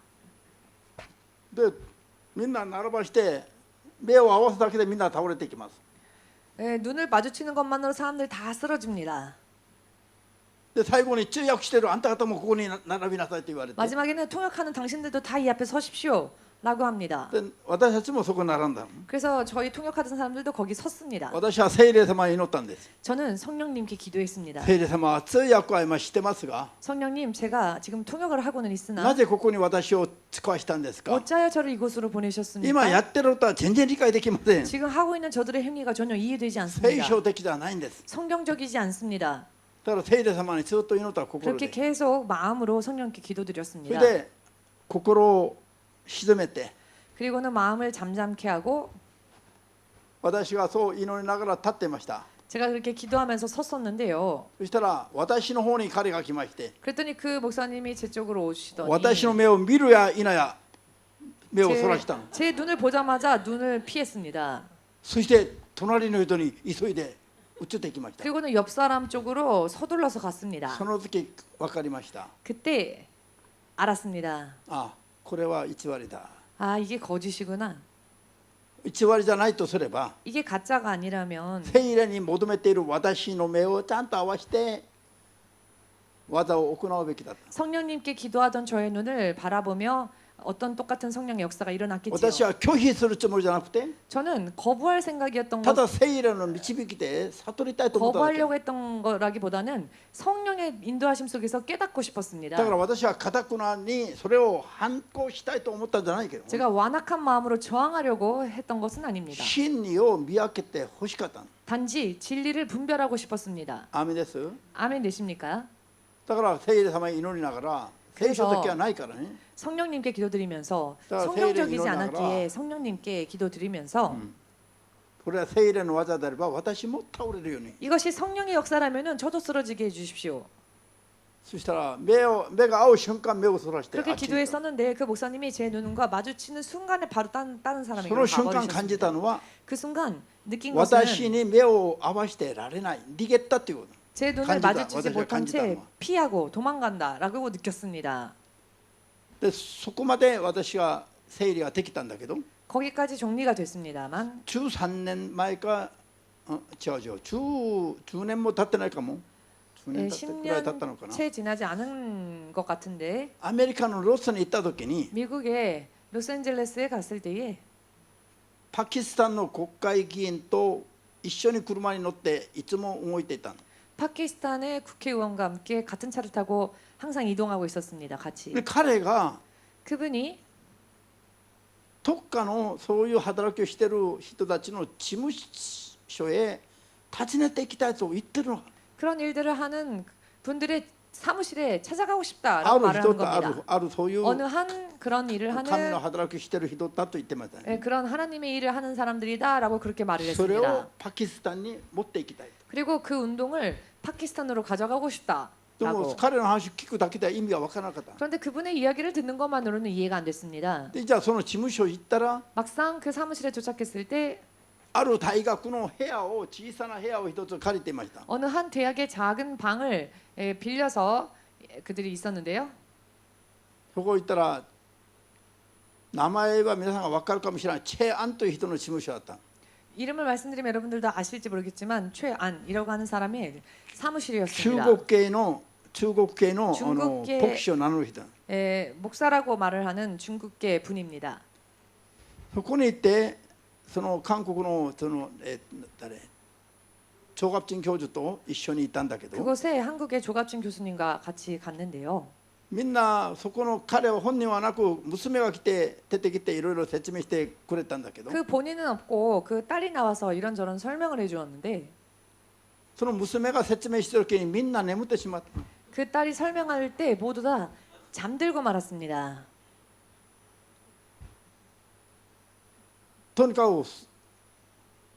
Speaker 1: でみんな並ばして目を合わすだけでみんな倒れていきます。
Speaker 2: 눈을 마주치는 것만으로 사람들 다 쓰러집니다.
Speaker 1: で最後に通訳してるあんた方もここに並びなさいと言われて、
Speaker 2: 마지막에는 통역하는 당신들도 다 이 앞에 서십시오 라고 합니다.
Speaker 1: で私たちもそこに並んだの。
Speaker 2: 그래서 저희 통역하던 사람들도 거기 섰습니다.
Speaker 1: 私は聖霊様に祈ったんです。
Speaker 2: 저는 성령님께 기도했습니다.
Speaker 1: 聖霊様は通訳は今知ってますが、
Speaker 2: 성령님, 제가 지금 통역을 하고는
Speaker 1: な
Speaker 2: 있으나
Speaker 1: ぜここに私を使わしたんですか。
Speaker 2: 어찌하여 저를 이곳으로
Speaker 1: 今
Speaker 2: 보내셨습니까?
Speaker 1: やってることは全然理解できません。
Speaker 2: 지금 하고 있는 저들의 행위가 전혀 이해되지
Speaker 1: 聖
Speaker 2: 않습니다.
Speaker 1: 書的ではないんです。
Speaker 2: 성경적이지 않습니다.
Speaker 1: だから聖霊様にずっと祈った心
Speaker 2: 그렇게
Speaker 1: で、
Speaker 2: 계속 마음으로 성령께
Speaker 1: それ
Speaker 2: 기도드렸습니다.
Speaker 1: で心を静めて、
Speaker 2: 그리고는 마음을 잠잠케 하고
Speaker 1: 私がそう祈りながら立っていました。
Speaker 2: 제가 그렇게 기도하면서 섰었는데요.
Speaker 1: そしたら私の方に彼が来まして、
Speaker 2: 그랬더니 그 목사님이 제 쪽으로 오시더니
Speaker 1: 私の目を見るや否や目をそらしたの。
Speaker 2: 제 눈을 보자마자 눈을 피했습니다.
Speaker 1: そして隣の人に急いで移ってきました。
Speaker 2: 그리고는 옆 사람 쪽으로 서둘러서 갔습니다.
Speaker 1: その時分かりました。
Speaker 2: 그때 알았습니다.
Speaker 1: あ、これは偽りだ。
Speaker 2: 아, 이게 거짓이구나.
Speaker 1: 偽りじゃないとすれば、
Speaker 2: 이게 가짜가 아니라면
Speaker 1: 聖霊に求めている私の目をちゃんと合わせて技を行うべきだった。
Speaker 2: 성령님께 기도하던 저의 눈을 바라보며 어떤 똑같은 성령의 역사가
Speaker 1: 私
Speaker 2: 일어났겠지요.
Speaker 1: は拒否するつもりじゃなくて、
Speaker 2: 저는 거부할 생각이었던
Speaker 1: た
Speaker 2: 것,
Speaker 1: だ聖霊の導きで悟りたいと思っただけ。
Speaker 2: 거부하려고 했던 거라기보다는 성령의 인도하심 속에서 깨닫고
Speaker 1: だ
Speaker 2: 싶었습니다.
Speaker 1: から私は固くなにそれを反抗したいと思ったんじゃないけど、
Speaker 2: 제가 완악한 마음으로 저항하려고 했던 것은 아닙니다.
Speaker 1: 真理を見分けて欲しかったの。
Speaker 2: 단지 진리를 분별하고 싶었습니다.
Speaker 1: アーメンです。
Speaker 2: 아멘 되십니까?
Speaker 1: だから聖霊様に祈りながら、聖書だけはないからね。
Speaker 2: 성령님께 기도드리면서
Speaker 1: 자,
Speaker 2: 성경적이지
Speaker 1: 세례를
Speaker 2: 않았기에
Speaker 1: 일어나라.
Speaker 2: 성령님께 기도드리면서
Speaker 1: これは聖霊の技であれば私も倒れるように。
Speaker 2: 이것이 성령의 역사라면은 저도 쓰러지게 해주십시오.
Speaker 1: そしたら目が合う瞬間目をそらして
Speaker 2: 그렇게
Speaker 1: あっちに行った。
Speaker 2: 기도했었는데 그 목사님이 제 눈과 마주치는 순간에 바로 다른
Speaker 1: そ
Speaker 2: 사람에게
Speaker 1: の瞬間感じた
Speaker 2: 가버리셨습니다.
Speaker 1: のは
Speaker 2: 그 순간 느낀
Speaker 1: 私
Speaker 2: 것은
Speaker 1: に目を合わせてられない、逃げたっていうこと。
Speaker 2: 제 눈을
Speaker 1: 간지다.
Speaker 2: 마주치지
Speaker 1: 私は
Speaker 2: 못한 채
Speaker 1: 感じたのは。
Speaker 2: 피하고 도망간다라고 느꼈습니다.
Speaker 1: でそこまで私は整理ができたんだけど、
Speaker 2: 거기까지 정리가 됐습니다만
Speaker 1: 13年前か、違う10年も経ってないかも、10年経ってぐらい経ったのかな。
Speaker 2: 10년 채 지나지 않은 것 같은데
Speaker 1: アメリカのロスに行った時に
Speaker 2: 미국의 로스앤젤레스에 갔을 때에
Speaker 1: パキスタンの国会議員と一緒に車に乗っていつも動いていたの。
Speaker 2: 파키스탄의 국회의원과 함께 같은 차를 타고 항상 이동하고 있었습니다. 같이.
Speaker 1: で彼が
Speaker 2: 그분이
Speaker 1: 特化のそういう働きをしている人たちの事務所へ訪ねていきたいと言ってるの。
Speaker 2: 그런 일들을 하는 분들의 사무실에 찾아가고
Speaker 1: あ
Speaker 2: 싶다라고
Speaker 1: る
Speaker 2: 말하는
Speaker 1: 人と
Speaker 2: 겁니다.
Speaker 1: あるそういう
Speaker 2: 어느 한 그런 일을
Speaker 1: 神の
Speaker 2: 하는
Speaker 1: 働きをしている人だと言ってましたね。
Speaker 2: 그런 하나님의 일을 하는 사람들이다라고 그렇게 말을
Speaker 1: それ
Speaker 2: 했습니다.
Speaker 1: をパキスタンに持っていきたい。
Speaker 2: 그리고 그 운동을 파키스탄으로 가져가고
Speaker 1: でも
Speaker 2: 싶다라고.
Speaker 1: 彼の話を聞くだけでは意味が分からなかった。
Speaker 2: 그런데 그분의 이야기를 듣는 것만으로는 이해가 안 됐습니다.
Speaker 1: でじゃあその事務所行ったら
Speaker 2: 막상 그 사무실에 도착했을 때
Speaker 1: ある大学の部屋を小さな部屋を一つ借りていました。
Speaker 2: 어느 한 대학의 작은 방을 빌려서 그들이 있었는데요.
Speaker 1: そこ行ったら名前は皆さんが分かるかもしれないチェ・アンという人の事務所だった。
Speaker 2: 이름을 말씀드리면 여러분들도 아실지 모르겠지만 최안이라고 하는 사람의 사무실이었습니다.
Speaker 1: 中国系の中国系の
Speaker 2: 中国系
Speaker 1: 牧師を名乗る人、
Speaker 2: 목사라고 말을 하는 중국계 분입니다.
Speaker 1: そこに行ってその韓国の誰張学珍教授と一緒に行ったんだけど、
Speaker 2: 그곳에 한국의 조갑진 교수님과 같이 갔는데요.
Speaker 1: みんなそこの彼は本人はなく娘が来て出てきていろいろ説明してくれたんだけど、
Speaker 2: 그 본인은 없고 그 딸이 나와서 이런저런 설명을 해주었는데
Speaker 1: その娘が説明してる時にみんな眠ってしまった。
Speaker 2: 그 딸이 설명할 때 모두 다 잠들고 말았습니다.
Speaker 1: とにかく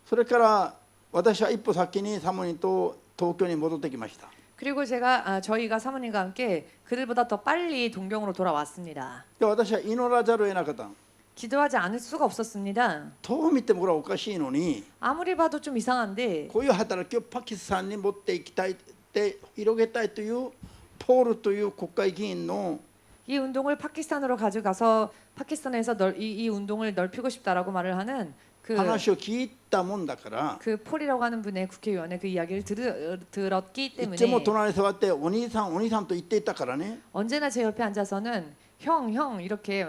Speaker 1: それから私は一歩先にサモニと東京に戻ってきました。
Speaker 2: 그리고 저희가 사모님과 함께 그들보다 더 빨리 동경으로 돌아왔습니다.
Speaker 1: で私は祈らざるを得なかった。
Speaker 2: 기도하지 않을 수가 없었습니다.
Speaker 1: どう見てもこれはおかしいのに、
Speaker 2: 아무리 봐도 좀 이상한데
Speaker 1: こういう働きをパキスタンに持っていきたいって広げたいというポールという国会議員の
Speaker 2: 이 운동을 파키스탄으로 가져가서 파키스탄에서 이 운동을 넓히고 싶다라고 말을 하는
Speaker 1: 話を聞いたもんだから、
Speaker 2: 그 폴이라고 하는 분의 국회의원의 그 이야기를 들었기
Speaker 1: いつも
Speaker 2: 때문에
Speaker 1: 隣に座ってお兄さんお兄さんと言っていたからね、
Speaker 2: 언제나 제 옆에 앉아서는 형 이렇게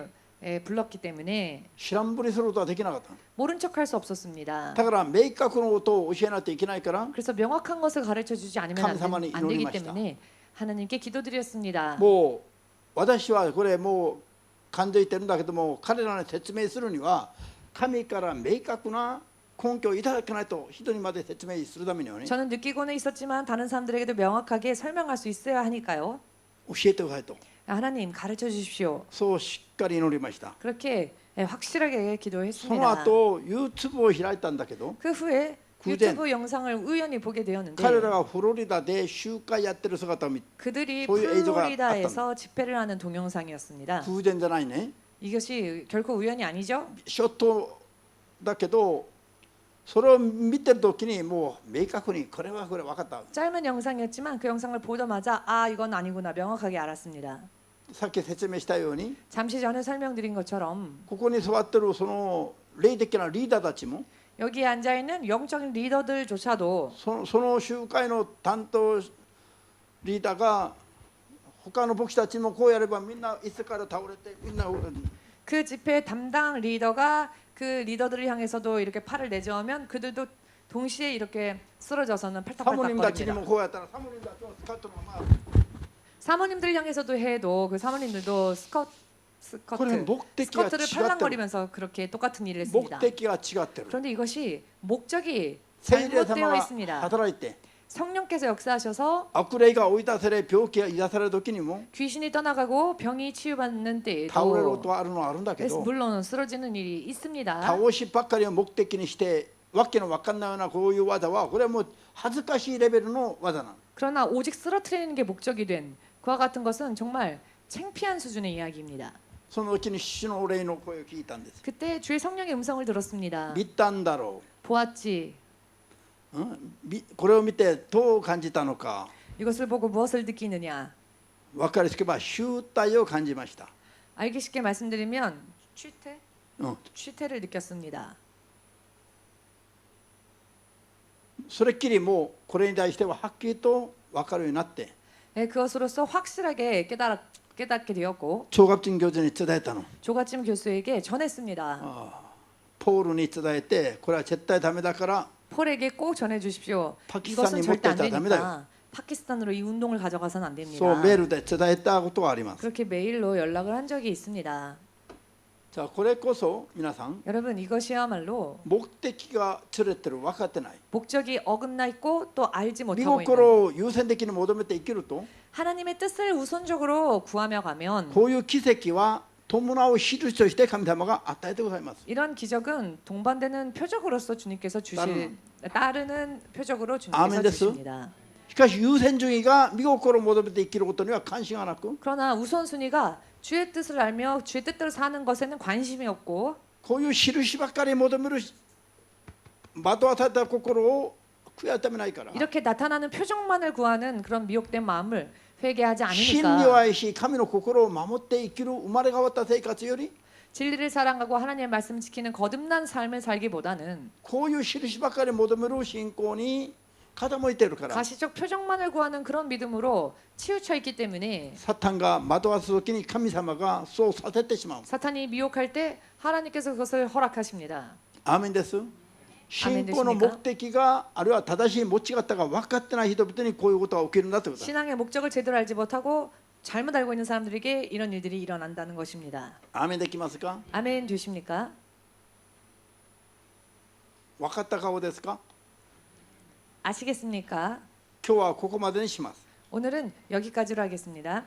Speaker 2: 불렀기 때문에
Speaker 1: 知らんぷりすることはできなかった。
Speaker 2: 모른 척할 수 없었습니다.
Speaker 1: だから明確なことを教えないといけないから、
Speaker 2: 그래서 명확한 것을 가르쳐 주지 않으면 안 되기 때문에 하나님께 기도드렸습니다.
Speaker 1: もう私はこれもう感じてるんだけども、彼らに説明するには神から明確な根拠をいただかないと人にまで説明するためにはね、
Speaker 2: 저는 느끼고는 있었지만 다른 사람들에게도 명확하게 설명할 수 있어야 하니까요.
Speaker 1: 教えてくださいと、
Speaker 2: 하나님 가르쳐 주십시오.
Speaker 1: そうしっかり祈りました。
Speaker 2: 그렇게 확실하게
Speaker 1: その
Speaker 2: 기도했습니다.
Speaker 1: 後 YouTube を開いたんだけど、
Speaker 2: 그 후에
Speaker 1: 구젠.
Speaker 2: 유튜브 영상을 우연히 보게 되었는데
Speaker 1: 彼らがフロリダで集会やってる姿を見て、
Speaker 2: 그들이
Speaker 1: 소유 애조가
Speaker 2: 플로리다에서 집회를 하는 동영상이었습니다.
Speaker 1: 偶然じゃないね、
Speaker 2: 이것이 결코 우연이 아니죠.
Speaker 1: ショットだけど、それを見てる時にもう明確にこれは分かった。
Speaker 2: 짧은 영상이었지만 그 영상을 보자마자 아 이건 아니구나 명확하게 알았습니다.
Speaker 1: さっき説明したように、
Speaker 2: 잠시 전에 설명드린 것처럼
Speaker 1: ここに座ってるその霊的なリーダーたちも、
Speaker 2: 여기에 앉아 있는 영적인 리더들조차도
Speaker 1: その集会の担当リーダーが他の牧師たちもこうやればみんな椅子から倒れてみんな
Speaker 2: 그 집회 담당 리더가 그 리더들을 향해서도 이렇게 팔을 내저으면 그들도 동시에 이렇게 쓰러져서는
Speaker 1: サモニムたちに
Speaker 2: 팔딱팔딱거립니다.
Speaker 1: もこうやったらサモニムたちのスカートのまま
Speaker 2: 사모님들 향해서도 해도 그 사모님들도
Speaker 1: これ目的が違
Speaker 2: 스커트를
Speaker 1: ってる。
Speaker 2: 팔랑거리면서 그렇게 똑같은 일을
Speaker 1: 目
Speaker 2: 했습니다.
Speaker 1: 的が違ってる。
Speaker 2: 그런데 이것이 목적이
Speaker 1: 聖霊様
Speaker 2: 잘못되어
Speaker 1: が
Speaker 2: 있습니다.
Speaker 1: 働いて、
Speaker 2: 성령께서 역사하셔서
Speaker 1: 悪霊が追い出され病気が癒される時にも
Speaker 2: 귀신이 떠나가고 병이 치유받는
Speaker 1: 倒れる
Speaker 2: 때에도
Speaker 1: ことはあるのはあるんだけど、
Speaker 2: 물론 쓰러지는 일이 있습니다.
Speaker 1: 倒しばっかりを目的にしてわけのわかんないようなこういう技はこれはもう恥ずかしいレベルの技なの。
Speaker 2: 그러나 오직 쓰러뜨리는 게 목적이 된 그와 같은 것은 정말 창피한 수준의 이야기입니다.
Speaker 1: そのうちに主の霊の声を聞いたんです。
Speaker 2: 그때 주의 성령의 음성을 들었습니다.
Speaker 1: 見たんだろ
Speaker 2: 보았지.
Speaker 1: う、これを見てどう感じたのか、
Speaker 2: 이것을 보고 무엇을 느끼느냐.
Speaker 1: 分かりつけば集体を感じました。
Speaker 2: 알기 쉽게 말씀드리면 취태?
Speaker 1: うん、
Speaker 2: 취태를 느꼈습니다.
Speaker 1: それっきりもうこれに対してははっきりと分かるようになって、
Speaker 2: 그것으로서 확실하게 깨닫게 되었고
Speaker 1: 張学珍教授に伝えたの。
Speaker 2: 조가침 교수에게 전했습니다.
Speaker 1: ポールに伝えて、これは絶対ダメだから
Speaker 2: 폴에게 꼭 전해 주십시오.
Speaker 1: 파키스탄이
Speaker 2: 이것은 절대 안
Speaker 1: 못 됐다,
Speaker 2: 되니까 파키스탄으로 이 운동을 가져가서는 안
Speaker 1: そう
Speaker 2: 됩니다.
Speaker 1: メールで伝えたことがあります。
Speaker 2: 그렇게 메일로 연락을 한 적이 있습니다.
Speaker 1: じゃあこれこそ皆さん
Speaker 2: 여러분 이것이야말로
Speaker 1: 目的がずれてる、分かってない。
Speaker 2: 목적이 어긋나 있고 또 알지
Speaker 1: 見
Speaker 2: 못하고 있는
Speaker 1: 心を優先的に求めて生きると、
Speaker 2: 하나님의 뜻을 우선적으로 구하며 가면
Speaker 1: こういう奇跡は伴う印として神様が与えてくださいます。
Speaker 2: 이런 기적은 동반되는 표적으로서 주님께서 따르는 표적으로
Speaker 1: 아멘
Speaker 2: 주님께서
Speaker 1: 됐어?
Speaker 2: 주십니다.
Speaker 1: しかし優先順位が見心を求めて生きることには関心がなく、
Speaker 2: 그러나 우선순위가 주의 뜻을 알며 주의 뜻대로 사는 것에는 관심이 없고
Speaker 1: こういう印ばっかり求める惑わされた心を悔やためないから、
Speaker 2: 이렇게 나타나는 표적만을 구하는 그런 미혹된 마음을 회개하지
Speaker 1: 真理を
Speaker 2: 않으니까
Speaker 1: 愛し神の心を守って生きる生まれ変わった生活より、
Speaker 2: 진리를 사랑하고 하나님의 말씀을 지키는 거듭난 삶을 살기보다는
Speaker 1: こういう印ばかり求める信仰に傾いてるから
Speaker 2: 가시적 표정만을 구하는 그런 믿음으로 치우쳐 있기 때문에
Speaker 1: サタンが惑わす時に神様がそうさせてしまう
Speaker 2: 사탄이 미혹할 때 하나님께서 그것을 허락하십니다.
Speaker 1: アーメンです信仰の目的があるいは正しい持ち方が分かってない人々にこういうことが起きるんだということだ
Speaker 2: 신앙의 목적을 제대로 알지 못하고 잘못 알고 있는 사람들에게 이런 일들이 일어난다는 것입니다.
Speaker 1: アーメンできますか
Speaker 2: 아멘 되십니까?
Speaker 1: 分かった顔ですか
Speaker 2: 아시겠습니까?
Speaker 1: 今日はここまでにします
Speaker 2: 오늘은 여기까지로 하겠습니다.